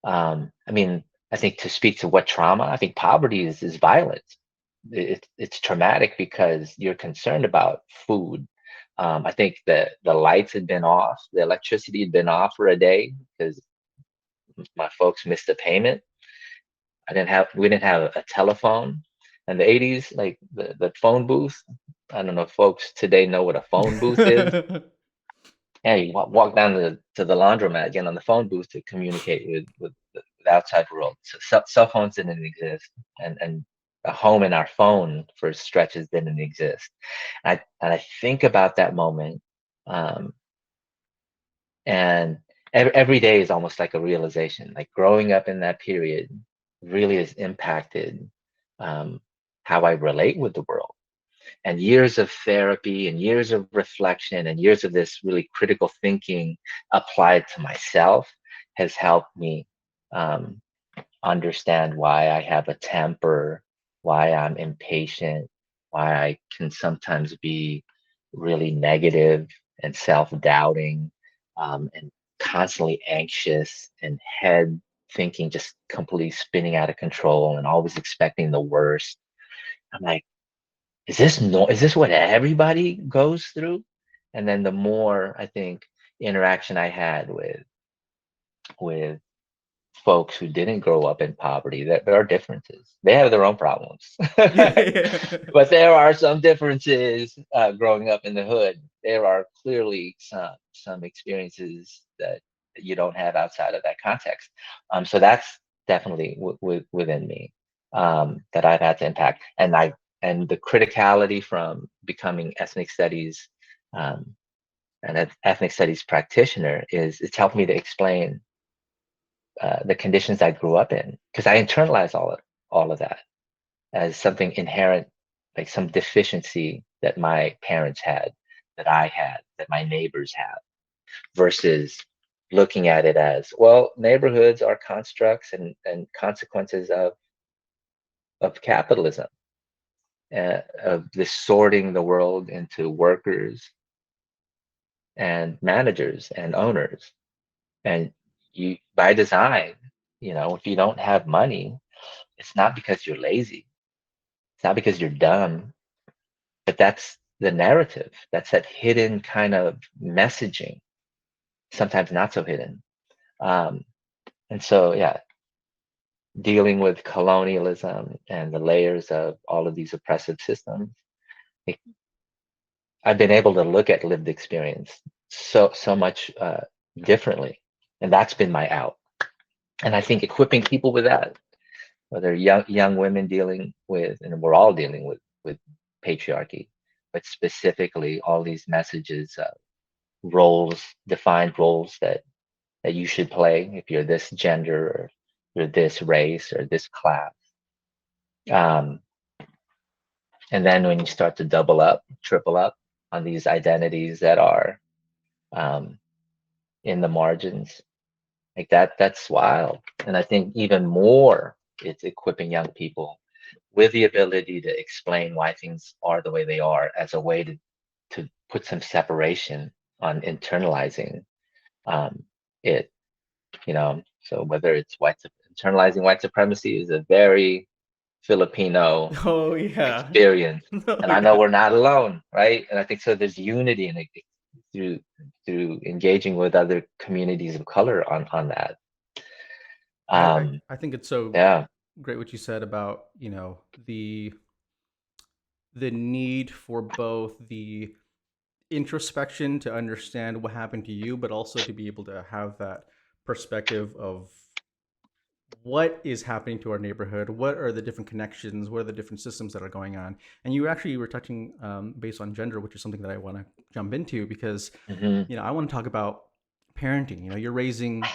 A: I mean, I think to speak to what trauma, I think poverty is violence. It's traumatic because you're concerned about food. I think that the lights had been off, the electricity had been off for a day because my folks missed a payment. We didn't have a telephone in the 80s, like the phone booth. I don't know if folks today know what a phone booth is. Yeah, you walk down to the laundromat, get on the phone booth to communicate with the outside world. So cell phones didn't exist, and a home in our phone for stretches didn't exist. And I think about that moment, um, and every day is almost like a realization. Like growing up in that period really has impacted how I relate with the world. And years of therapy and years of reflection and years of this really critical thinking applied to myself has helped me um, understand why I have a temper, why I'm impatient, why I can sometimes be really negative and self-doubting, and constantly anxious and head thinking just completely spinning out of control and always expecting the worst. I'm like, is this what everybody goes through? And then the more I think interaction I had with folks who didn't grow up in poverty, that there are differences. They have their own problems,
B: Yeah, yeah.
A: but there are some differences growing up in the hood. There are clearly some experiences that you don't have outside of that context. So that's definitely within me, that I've had to impact, and the criticality from becoming ethnic studies um, an ethnic studies practitioner is it's helped me to explain the conditions I grew up in, because I internalized all of that as something inherent, like some deficiency that my parents had, that I had, that my neighbors have, versus looking at it as, well, neighborhoods are constructs and consequences of capitalism, of this sorting the world into workers and managers and owners. And you, by design, if you don't have money, it's not because you're lazy. It's not because you're dumb, but that's the narrative. That's that hidden kind of messaging, sometimes not so hidden. And so, yeah, dealing with colonialism and the layers of all of these oppressive systems, it, I've been able to look at lived experience so much differently, and that's been my out. And I think equipping people with that, whether young women dealing with, and we're all dealing with patriarchy, but specifically all these messages, roles, defined roles that you should play if you're this gender or you're this race or this class. Um, and then when you start to double up, triple up on these identities that are um, in the margins, like that's wild. And I think even more, it's equipping young people with the ability to explain why things are the way they are as a way to put some separation on internalizing it, you know. So whether it's internalizing white supremacy is a very Filipino
B: Oh yeah.
A: experience,
B: Oh
A: and I know
B: yeah.
A: we're not alone, right? And I think so. There's unity in it through engaging with other communities of color on that.
B: I, I
A: Um,
B: I think it's so
A: yeah,
B: great what you said about, the need for both the introspection to understand what happened to you, but also to be able to have that perspective of what is happening to our neighborhood, what are the different connections, what are the different systems that are going on. And you actually were touching based on gender, which is something that I want to jump into because
A: hmm
B: I want to talk about parenting. You're raising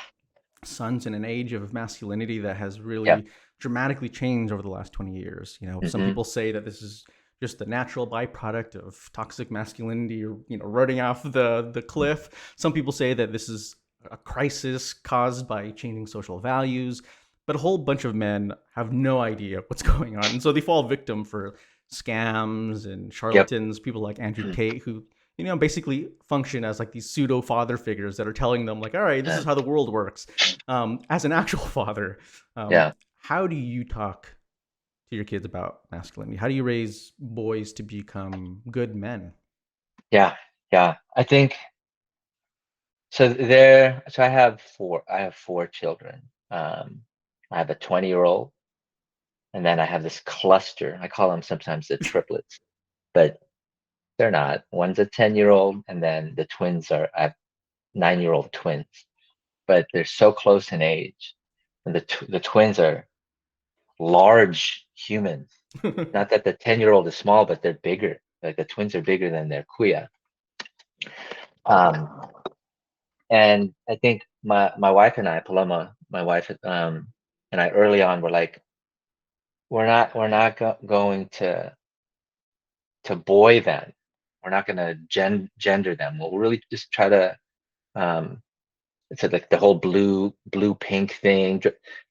B: sons in an age of masculinity that has
A: yeah,
B: really dramatically changed over the last 20 years. Some
A: hmm
B: people say that this is just the natural byproduct of toxic masculinity, or running off the cliff. Some people say that this is a crisis caused by changing social values, but a whole bunch of men have no idea what's going on, and so they fall victim for scams and
A: yep,
B: charlatans, people like Andrew Tate, who basically function as like these pseudo father figures that are telling them like, all right, this
A: yeah,
B: is how the world works. As an actual father,
A: yeah,
B: how do you talk to your kids about masculinity? How do you raise boys to become good men?
A: yeah, yeah. I think so. So I have four. I have four children. I have a 20-year-old, and then I have this cluster. I call them sometimes the triplets, but they're not. One's a 10-year-old, and then the twins are, I have 9-year-old twins, but they're so close in age. And the twins are large humans. Not that the 10-year-old is small, but they're bigger. Like the twins are bigger than their kuya. Um, and I think my wife and I, Paloma, my wife, and I early on were like, we're not going to boy them. We're not going to gender them. We'll really just try to um, it's like the whole blue pink thing,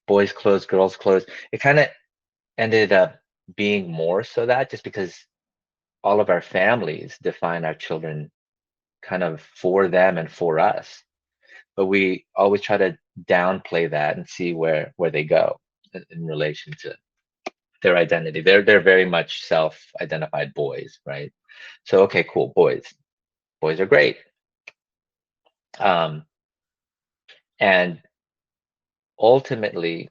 A: boys clothes, girls clothes. It kind of ended up being more so that just because all of our families define our children kind of for them and for us, but we always try to downplay that and see where they go in relation to their identity. They're very much self-identified boys, right? So okay, cool, boys are great. um and ultimately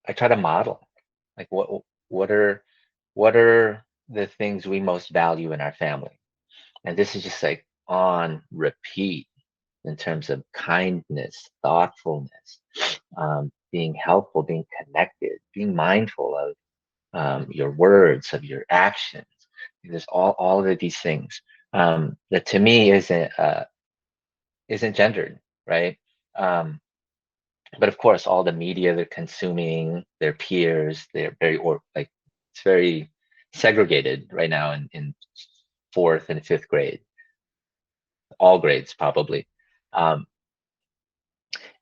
A: I try to model like what are what are the things we most value in our family. And this is just like on repeat in terms of kindness, thoughtfulness, being helpful, being connected, being mindful of your words, of your actions. There's all of these things that to me isn't gendered, right? Um, but of course, all the media they're consuming, their peers, they're very or like it's very segregated right now in fourth and fifth grade, all grades probably. Um,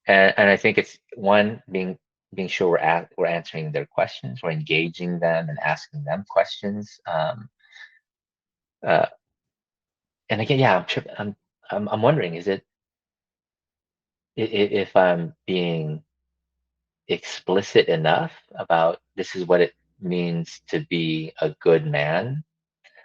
A: and I think it's one being sure we're answering their questions, we're engaging them and asking them questions. Uh, and again, yeah, I'm wondering, is it if I'm being explicit enough about this is what it means to be a good man.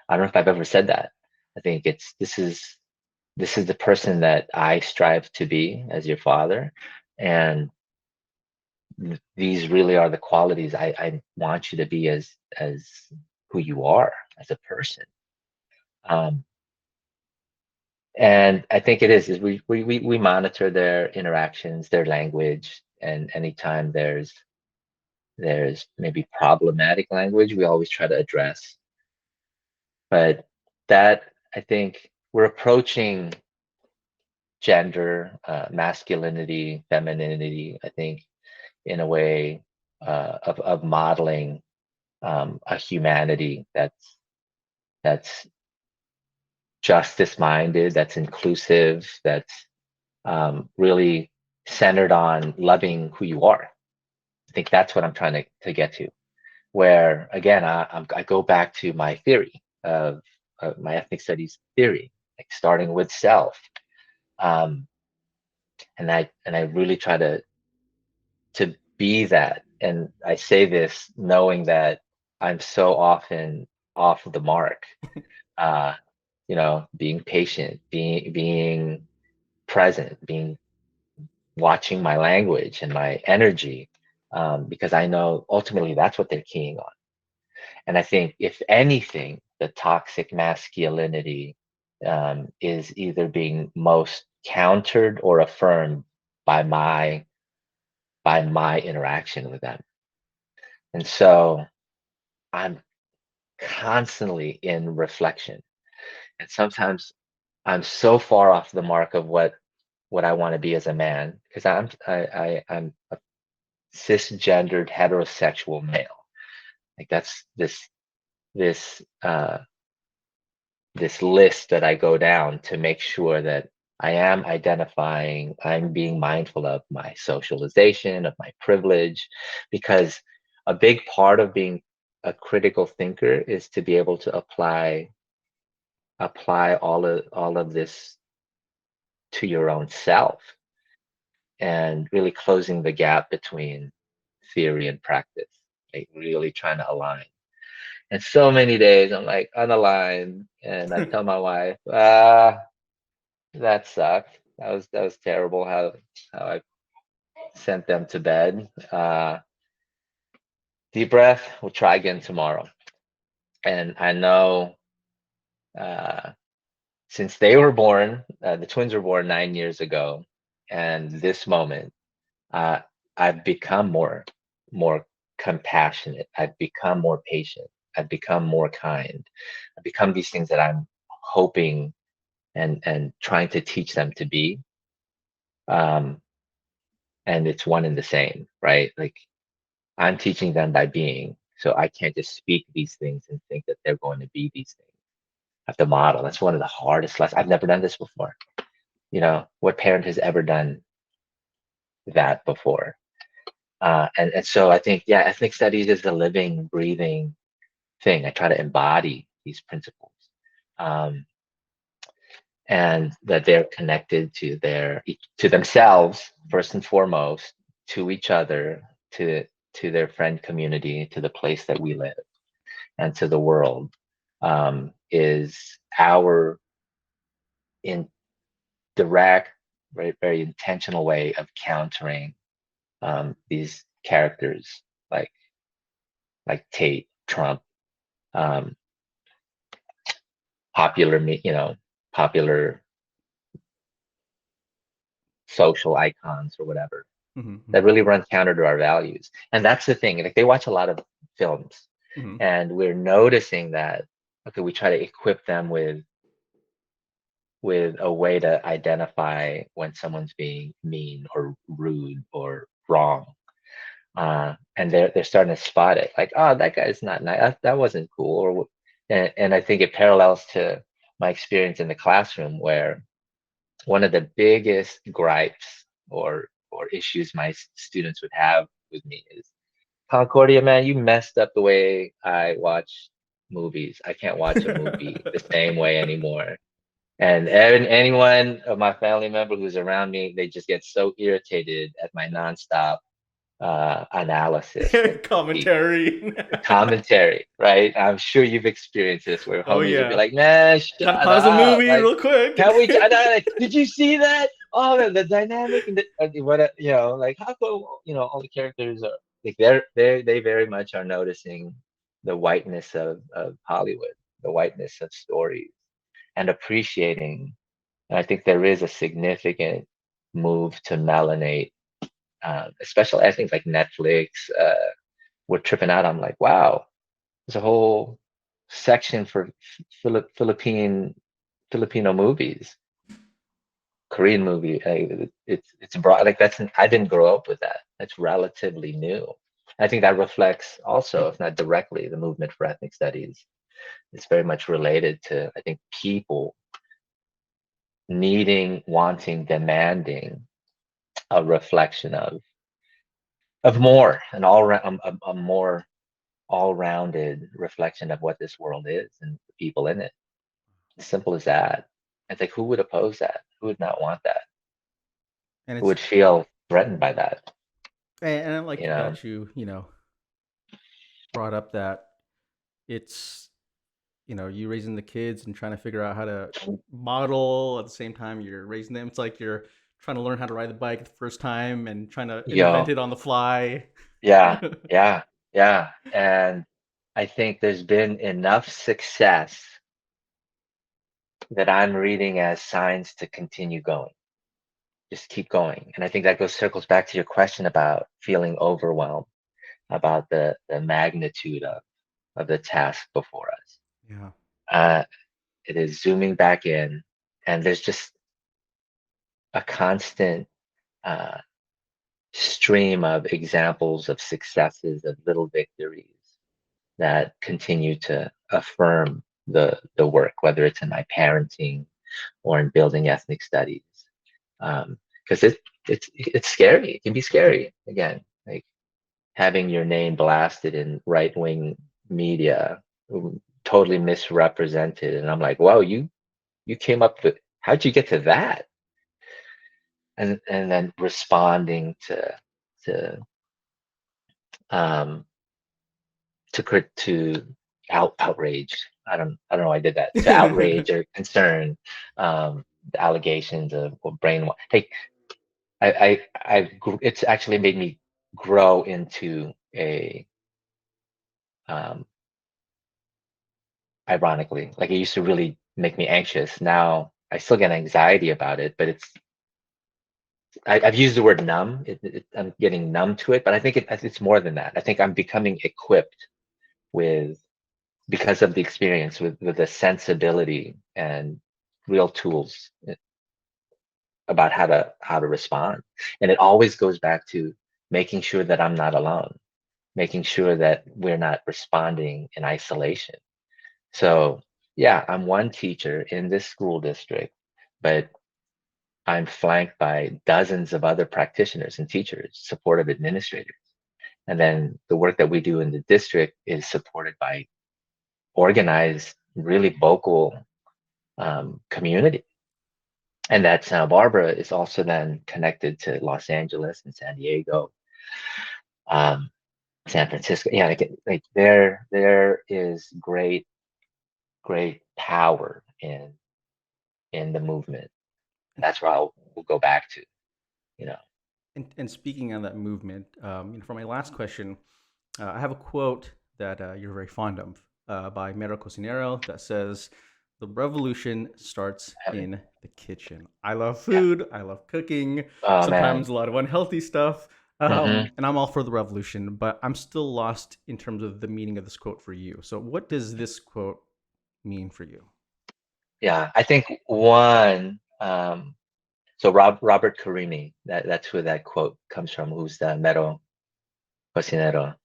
A: I don't know if I've ever said that. I think it's this is the person that I strive to be as your father, and these really are the qualities I want you to be as who you are as a person. And I think it is we monitor their interactions, their language, and anytime there's maybe problematic language, we always try to address. But that, I think, we're approaching gender, masculinity, femininity, I think, in a way of modeling a humanity that's justice-minded, that's inclusive, that's really centered on loving who you are. I think that's what I'm trying to get to. Where again, I go back to my theory of my ethnic studies theory, like starting with self, and I really try to be that. And I say this knowing that I'm so often off of the mark. Being patient, being present, watching my language and my energy, because I know ultimately that's what they're keying on. And I think, if anything, the toxic masculinity is either being most countered or affirmed by my interaction with them. And so I'm constantly in reflection. And sometimes I'm so far off the mark of what I want to be as a man, because I'm a cisgendered heterosexual male. Like that's this list that I go down to make sure that I am identifying, I'm being mindful of my socialization, of my privilege, because a big part of being a critical thinker is to be able to apply all of this to your own self, and really closing the gap between theory and practice, like really trying to align. And so many days I'm like unaligned, and I tell my wife, that sucked. That was terrible how I sent them to bed. Deep breath, we'll try again tomorrow. And I know since they were born, the twins were born 9 years ago, and this moment, I've become more compassionate. I've become more patient. I've become more kind. I've become these things that I'm hoping and trying to teach them to be. And it's one and the same, right? Like, I'm teaching them by being, so I can't just speak these things and think that they're going to be these things. I have to model. That's one of the hardest lessons. I've never done this before. What parent has ever done that before? And so I think, yeah, ethnic studies is a living, breathing thing. I try to embody these principles, and that they're connected to themselves first and foremost, to each other, to their friend community, to the place that we live, and to the world, is our direct, very, very intentional way of countering these characters like Tate, Trump, popular social icons or whatever, that really runs counter to our values. And that's the thing. Like, they watch a lot of films, and we're noticing that, okay, we try to equip them with a way to identify when someone's being mean or rude or wrong. And they're starting to spot it, like, oh, that guy's not nice, that wasn't cool. And I think it parallels to my experience in the classroom, where one of the biggest gripes or issues my students would have with me is, Concordia, man, you messed up the way I watch movies. I can't watch a movie the same way anymore. And anyone of my family member who's around me, they just get so irritated at my nonstop analysis
B: commentary,
A: right? I'm sure you've experienced this, where homies would be like, "Man, shut
B: pause
A: up.
B: the movie real quick.
A: Can we? Did you see that? oh, the dynamic and like how come all the characters are like they very much are noticing the whiteness of Hollywood, the whiteness of stories, and appreciating. And I think there is a significant move to melanate, especially I think like Netflix. We're tripping out. I'm like, wow, there's a whole section for Filipino movies, Korean movie. It's broad. Like I didn't grow up with that. That's relatively new. I think that reflects also, if not directly, the movement for ethnic studies. It's very much related to, I think, people needing, wanting, demanding a reflection of more, an a more all-rounded reflection of what this world is and the people in it. As simple as that. It's like, who would oppose that? Who would not want that?
B: And
A: Who
B: it's
A: would feel threatened by that?
B: and I like
A: You know?
B: that brought up that it's you raising the kids and trying to figure out how to model at the same time you're raising them. It's like you're trying to learn how to ride the bike the first time and trying to invent
A: Yo,
B: it on the fly.
A: yeah, yeah, yeah. And I think there's been enough success that I'm reading as signs to continue going. Just keep going. And I think that circles back to your question about feeling overwhelmed, about the magnitude of the task before us.
B: Yeah.
A: Uh, it is zooming back in, and there's just a constant uh, stream of examples of successes, of little victories that continue to affirm the work, whether it's in my parenting or in building ethnic studies. Because it's scary. It can be scary. Again, like having your name blasted in right-wing media, totally misrepresented, and I'm like, wow, you came up with, how'd you get to that? And then responding to um to outrage. I don't know why I did that. To outrage or concern, the allegations of brainwash. Hey, it's actually made me grow into a um ironically, like it used to really make me anxious. Now I still get anxiety about it, but I've used the word numb. I'm getting numb to it, but I think it's more than that. I think I'm becoming equipped with, because of the experience, with the sensibility and real tools about how to respond. And it always goes back to making sure that I'm not alone, making sure that we're not responding in isolation. So yeah, I'm one teacher in this school district, but I'm flanked by dozens of other practitioners and teachers, supportive administrators. And then the work that we do in the district is supported by organized, really vocal community. And that Santa Barbara is also then connected to Los Angeles and San Diego, um, San Francisco. Yeah, like there is great power in the movement. That's where we'll go back to, you know.
B: And speaking on that movement, for my last question, I have a quote that you're very fond of by Mero Cocinero that says, "The revolution starts in the kitchen." I love
A: Yeah.
B: food. I love cooking.
A: Oh
B: Sometimes
A: man.
B: a lot of unhealthy stuff.
A: Hmm.
B: And I'm all for the revolution, but I'm still lost in terms of the meaning of this quote for you. So, what does this quote mean for you?
A: Yeah, I think one. So Robert Karimi, that's who that quote comes from. Who's the Mero Cocinero,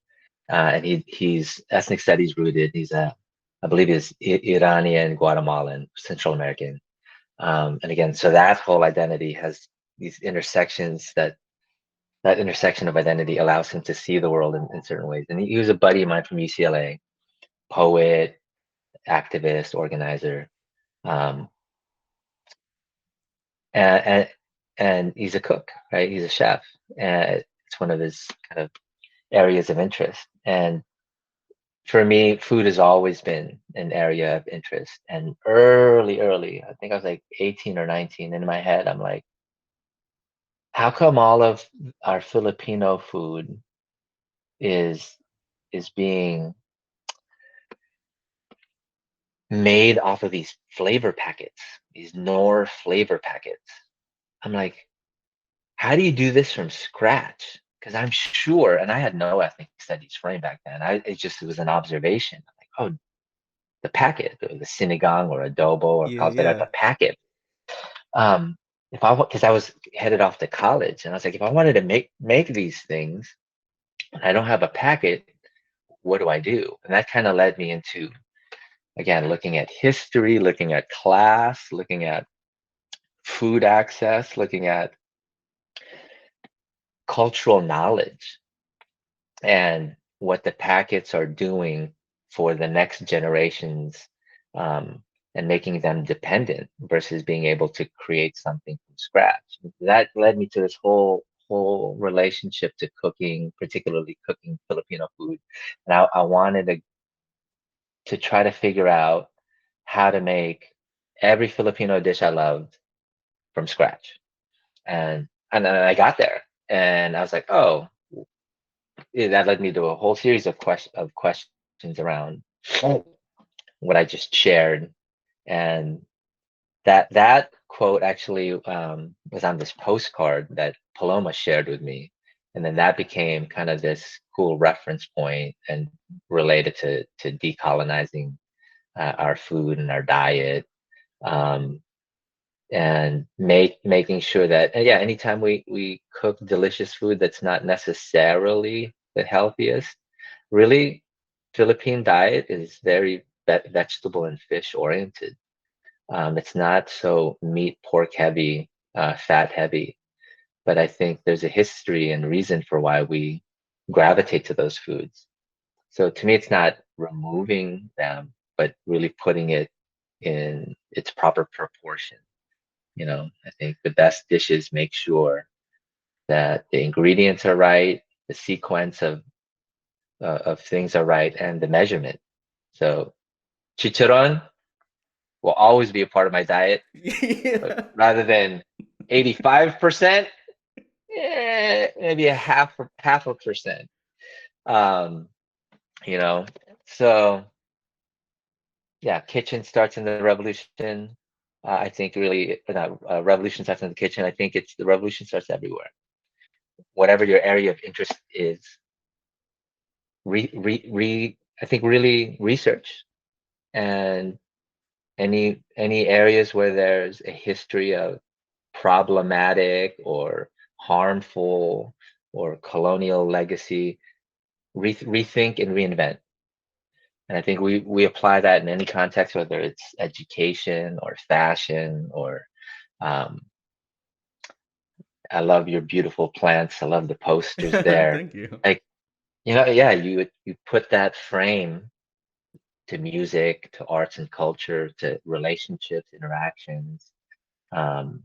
A: and he's ethnic studies rooted. I believe he's Iranian, Guatemalan, Central American. And again, so that whole identity has these intersections, that intersection of identity allows him to see the world in certain ways. And he was a buddy of mine from UCLA, poet, activist, organizer, um, and, and and he's a cook, right? He's a chef, and it's one of his kind of areas of interest. And for me, food has always been an area of interest. And early, I think I was like 18 or 19, in my head, I'm like, how come all of our Filipino food is being made off of these flavor packets, these Knorr flavor packets? I'm like, how do you do this from scratch? Because I'm sure, and I had no ethnic studies frame back then. It was an observation. I'm like, oh, the packet, the sinigang or adobo or
B: Yeah,
A: caldereta
B: yeah.
A: packet. Um, because I was headed off to college, and I was like, if I wanted to make these things, and I don't have a packet, what do I do? And that kind of led me into, again, looking at history, looking at class, looking at food access, looking at cultural knowledge and what the packets are doing for the next generations, and making them dependent versus being able to create something from scratch. That led me to this whole relationship to cooking, particularly cooking Filipino food. And I wanted to try to figure out how to make every Filipino dish I loved from scratch. And then I got there, and I was like, oh, that led me to a whole series of questions around what I just shared. And that quote actually, was on this postcard that Paloma shared with me. And then that became kind of this cool reference point and related to decolonizing our food and our diet. Um, and making sure that, and yeah, anytime we cook delicious food that's not necessarily the healthiest, really, Philippine diet is very vegetable and fish oriented. It's not so meat, pork heavy, fat heavy, but I think there's a history and reason for why we gravitate to those foods. So to me, it's not removing them, but really putting it in its proper proportion. I think the best dishes make sure that the ingredients are right, the sequence of things are right, and the measurement. So chicharron will always be a part of my diet, but
B: Yeah.
A: rather than 85%, maybe a half a percent. Um, you know, so yeah, kitchen starts in the revolution. I think really, revolution starts in the kitchen. I think it's the revolution starts everywhere. Whatever your area of interest is, I think really research, and any areas where there's a history of problematic or harmful or colonial legacy, rethink and reinvent. And I think we apply that in any context, whether it's education or fashion or, um, I love your beautiful plants. I love the posters there.
B: Thank you.
A: Like, yeah, you put that frame to music, to arts and culture, to relationships, interactions, um,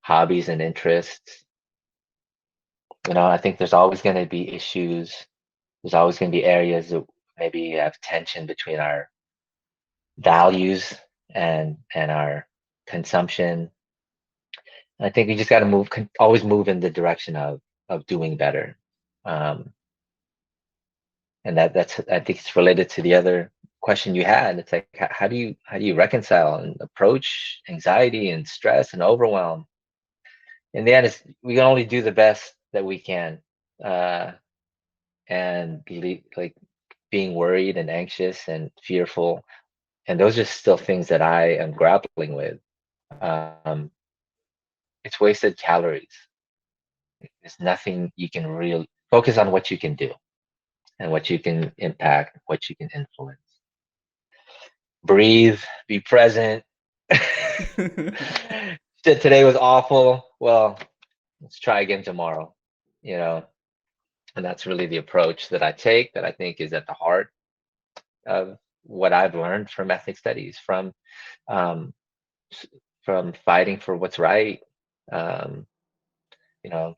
A: hobbies and interests. I think there's always going to be issues. There's always going to be areas that maybe have tension between our values and our consumption. And I think we just got to always move in the direction of doing better. Um, and that's I think it's related to the other question you had. It's like, how do you reconcile and approach anxiety and stress and overwhelm? In the end, we can only do the best that we can, uh, and like being worried and anxious and fearful, and those are still things that I am grappling with. Um, it's wasted calories. There's nothing you can really focus on what you can do and what you can impact, what you can influence. Breathe, be present. Shit, today was awful. Well, let's try again tomorrow, you know, and that's really the approach that I take, that I think is at the heart of what I've learned from ethnic studies, um, from fighting for what's right. Um, you know,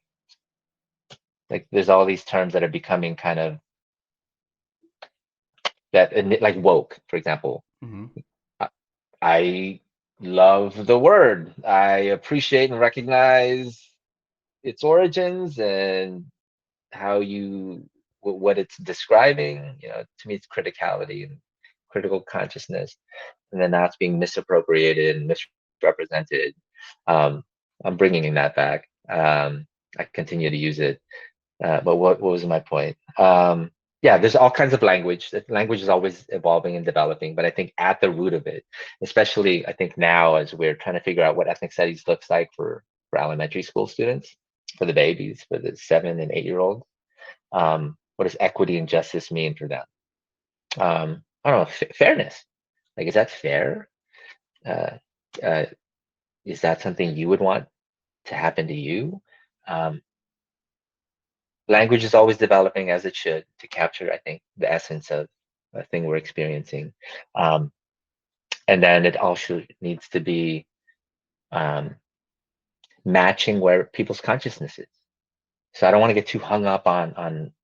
A: like there's all these terms that are becoming kind of like woke, for example.
B: Hmm.
A: I I love the word. I appreciate and recognize its origins and how you what it's describing. To me, it's criticality and critical consciousness, and then now it's being misappropriated and misrepresented. Um, I'm bringing that back. I continue to use it, but what was my point? Yeah, there's all kinds of language. Language is always evolving and developing, but I think at the root of it, especially I think now as we're trying to figure out what ethnic studies looks like for elementary school students, for the babies, for the 7 and 8-year-olds, what does equity and justice mean for them? I don't know, fairness. Like, is that fair? Uh, uh, is that something you would want to happen to you? Um, Language is always developing as it should to capture, I think, the essence of a thing we're experiencing. Um, and then it also needs to be um, matching where people's consciousness is. So I don't want to get too hung up on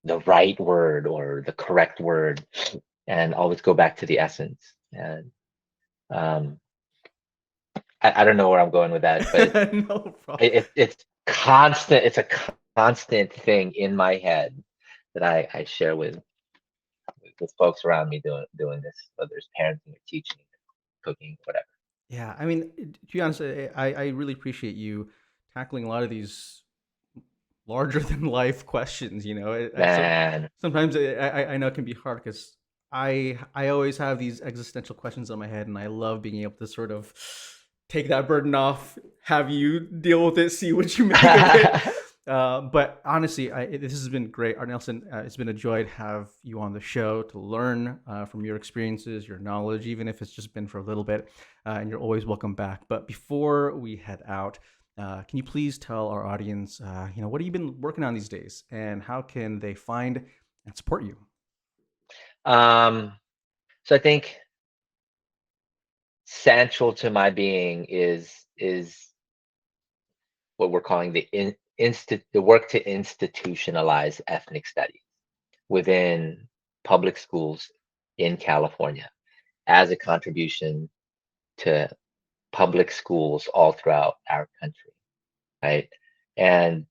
A: the right word or the correct word, and always go back to the essence. And um, I don't know where I'm going with that, but
B: No problem.
A: it's constant. It's a constant thing in my head that I share with folks around me doing this, whether it's parenting or teaching, cooking, whatever.
B: Yeah, I mean, to be honest, I really appreciate you tackling a lot of these larger than life questions.
A: Man,
B: Sometimes I know it can be hard because I always have these existential questions on my head, and I love being able to sort of take that burden off, have you deal with it, see what you make of it. But honestly, this has been great, Artnelson. It's been a joy to have you on the show to learn from your experiences, your knowledge, even if it's just been for a little bit. And you're always welcome back. But before we head out, can you please tell our audience, what have you been working on these days, and how can they find and support you?
A: so I think central to my being is what we're calling the work to institutionalize ethnic studies within public schools in California as a contribution to public schools all throughout our country, right? And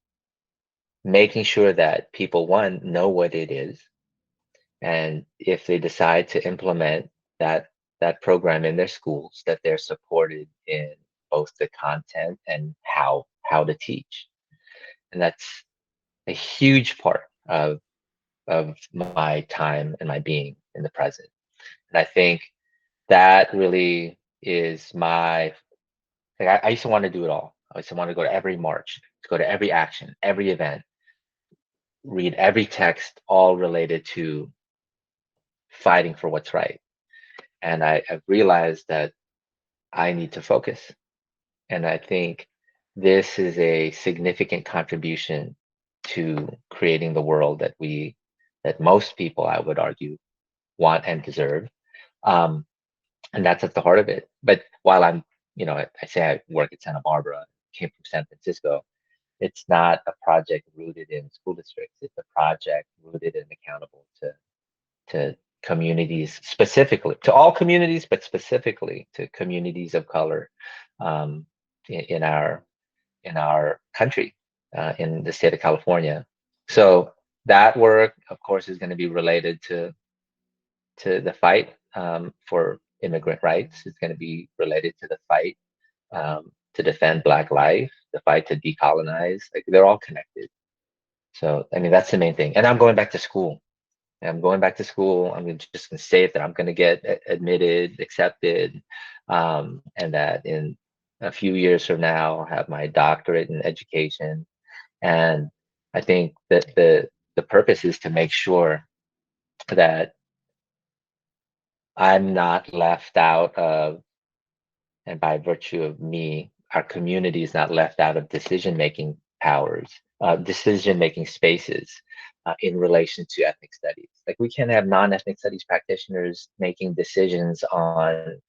A: making sure that people, one, know what it is, and if they decide to implement that program in their schools, that they're supported in both the content and how to teach. And that's a huge part of my time and my being in the present. And I think that really is my, like, I used to want to do it all. I used to want to go to every march, to go to every action, every event, read every text, all related to fighting for what's right. And I've realized that I need to focus. And I think this is a significant contribution to creating the world that most people, I would argue, want and deserve. Um, and that's at the heart of it. But while I say I work at Santa Barbara, came from San Francisco, it's not a project rooted in school districts. It's a project rooted and accountable to communities, specifically to all communities, but specifically to communities of color um, in our country, in the state of California. So that work, of course, is going to be related to the fight for immigrant rights. It's going to be related to the fight to defend Black life, the fight to decolonize. Like, they're all connected. So I mean, that's the main thing. And I'm going back to school. I'm going back to school. I'm just going to say it, that I'm going to get admitted, accepted, and that in a few years from now, I'll have my doctorate in education. And I think that the purpose is to make sure that I'm not left out of, and by virtue of me, our community is not left out of decision-making powers, decision-making spaces in relation to ethnic studies. Like, we can't have non-ethnic studies practitioners making decisions on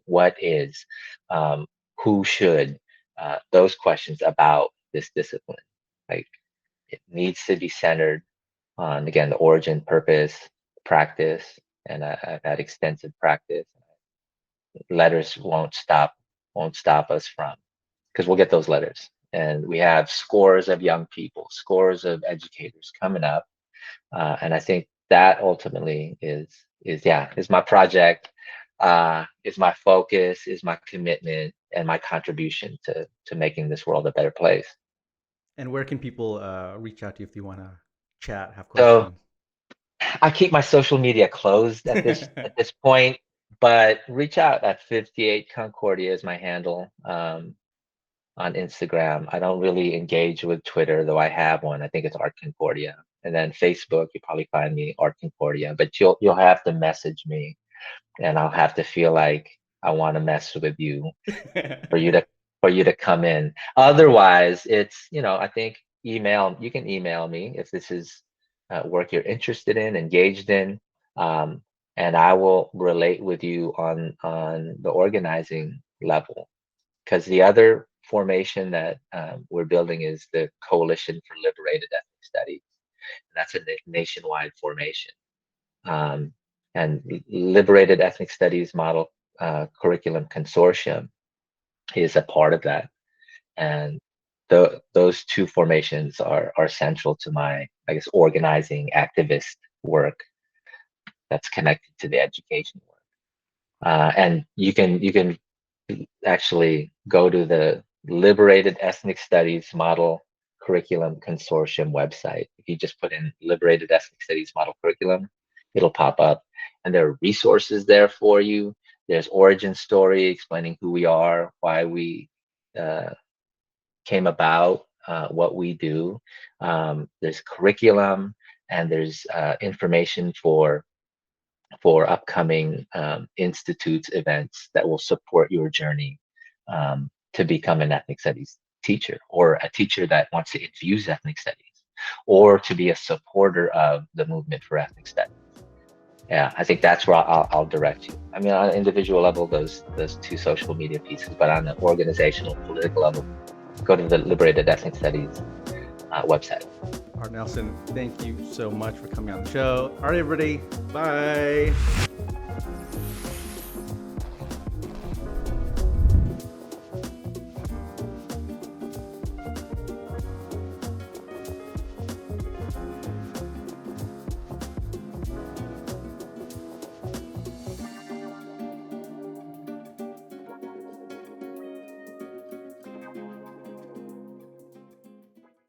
A: what is, who should, those questions about this discipline. Like, it needs to be centered on, again, the origin, purpose, practice, and I've had extensive practice. Letters won't stop us from because we'll get those letters. And we have scores of young people, scores of educators coming up. And I think that ultimately is my project, is my focus, is my commitment, and my contribution to making this world a better place.
B: And where can people reach out to you if you want to chat, have
A: So
B: questions?
A: I keep my social media closed at this point, but reach out at 58 Concordia is my handle on Instagram. I don't really engage with Twitter, though I have one. I think it's Art Concordia. And then Facebook, you probably find me Art Concordia, but you'll have to message me, and I'll have to feel like I want to mess with you for you to come in. Otherwise, it's, I think you can email me if this is work you're interested in, engaged in, and I will relate with you on the organizing level. Because the other formation that we're building is the Coalition for Liberated Ethnic Studies. And that's a nationwide formation. And Liberated Ethnic Studies Model Curriculum Consortium is a part of that. And those two formations are central to my, I guess, organizing activist work that's connected to the education work. And you can actually go to the Liberated Ethnic Studies Model Curriculum Consortium website. If you just put in Liberated Ethnic Studies Model Curriculum, it'll pop up, and there are resources there for you. There's origin story explaining who we are, why we came about, what we do. There's curriculum, and there's information for upcoming institutes, events that will support your journey to become an ethnic studies teacher, or a teacher that wants to infuse ethnic studies, or to be a supporter of the movement for ethnic studies. Yeah, I think that's where I'll direct you. I mean, on an individual level, those two social media pieces, but on the organizational, political level, go to the Liberated Ethnic Studies website.
B: Artnelson, thank you so much for coming on the show. All right, everybody, bye.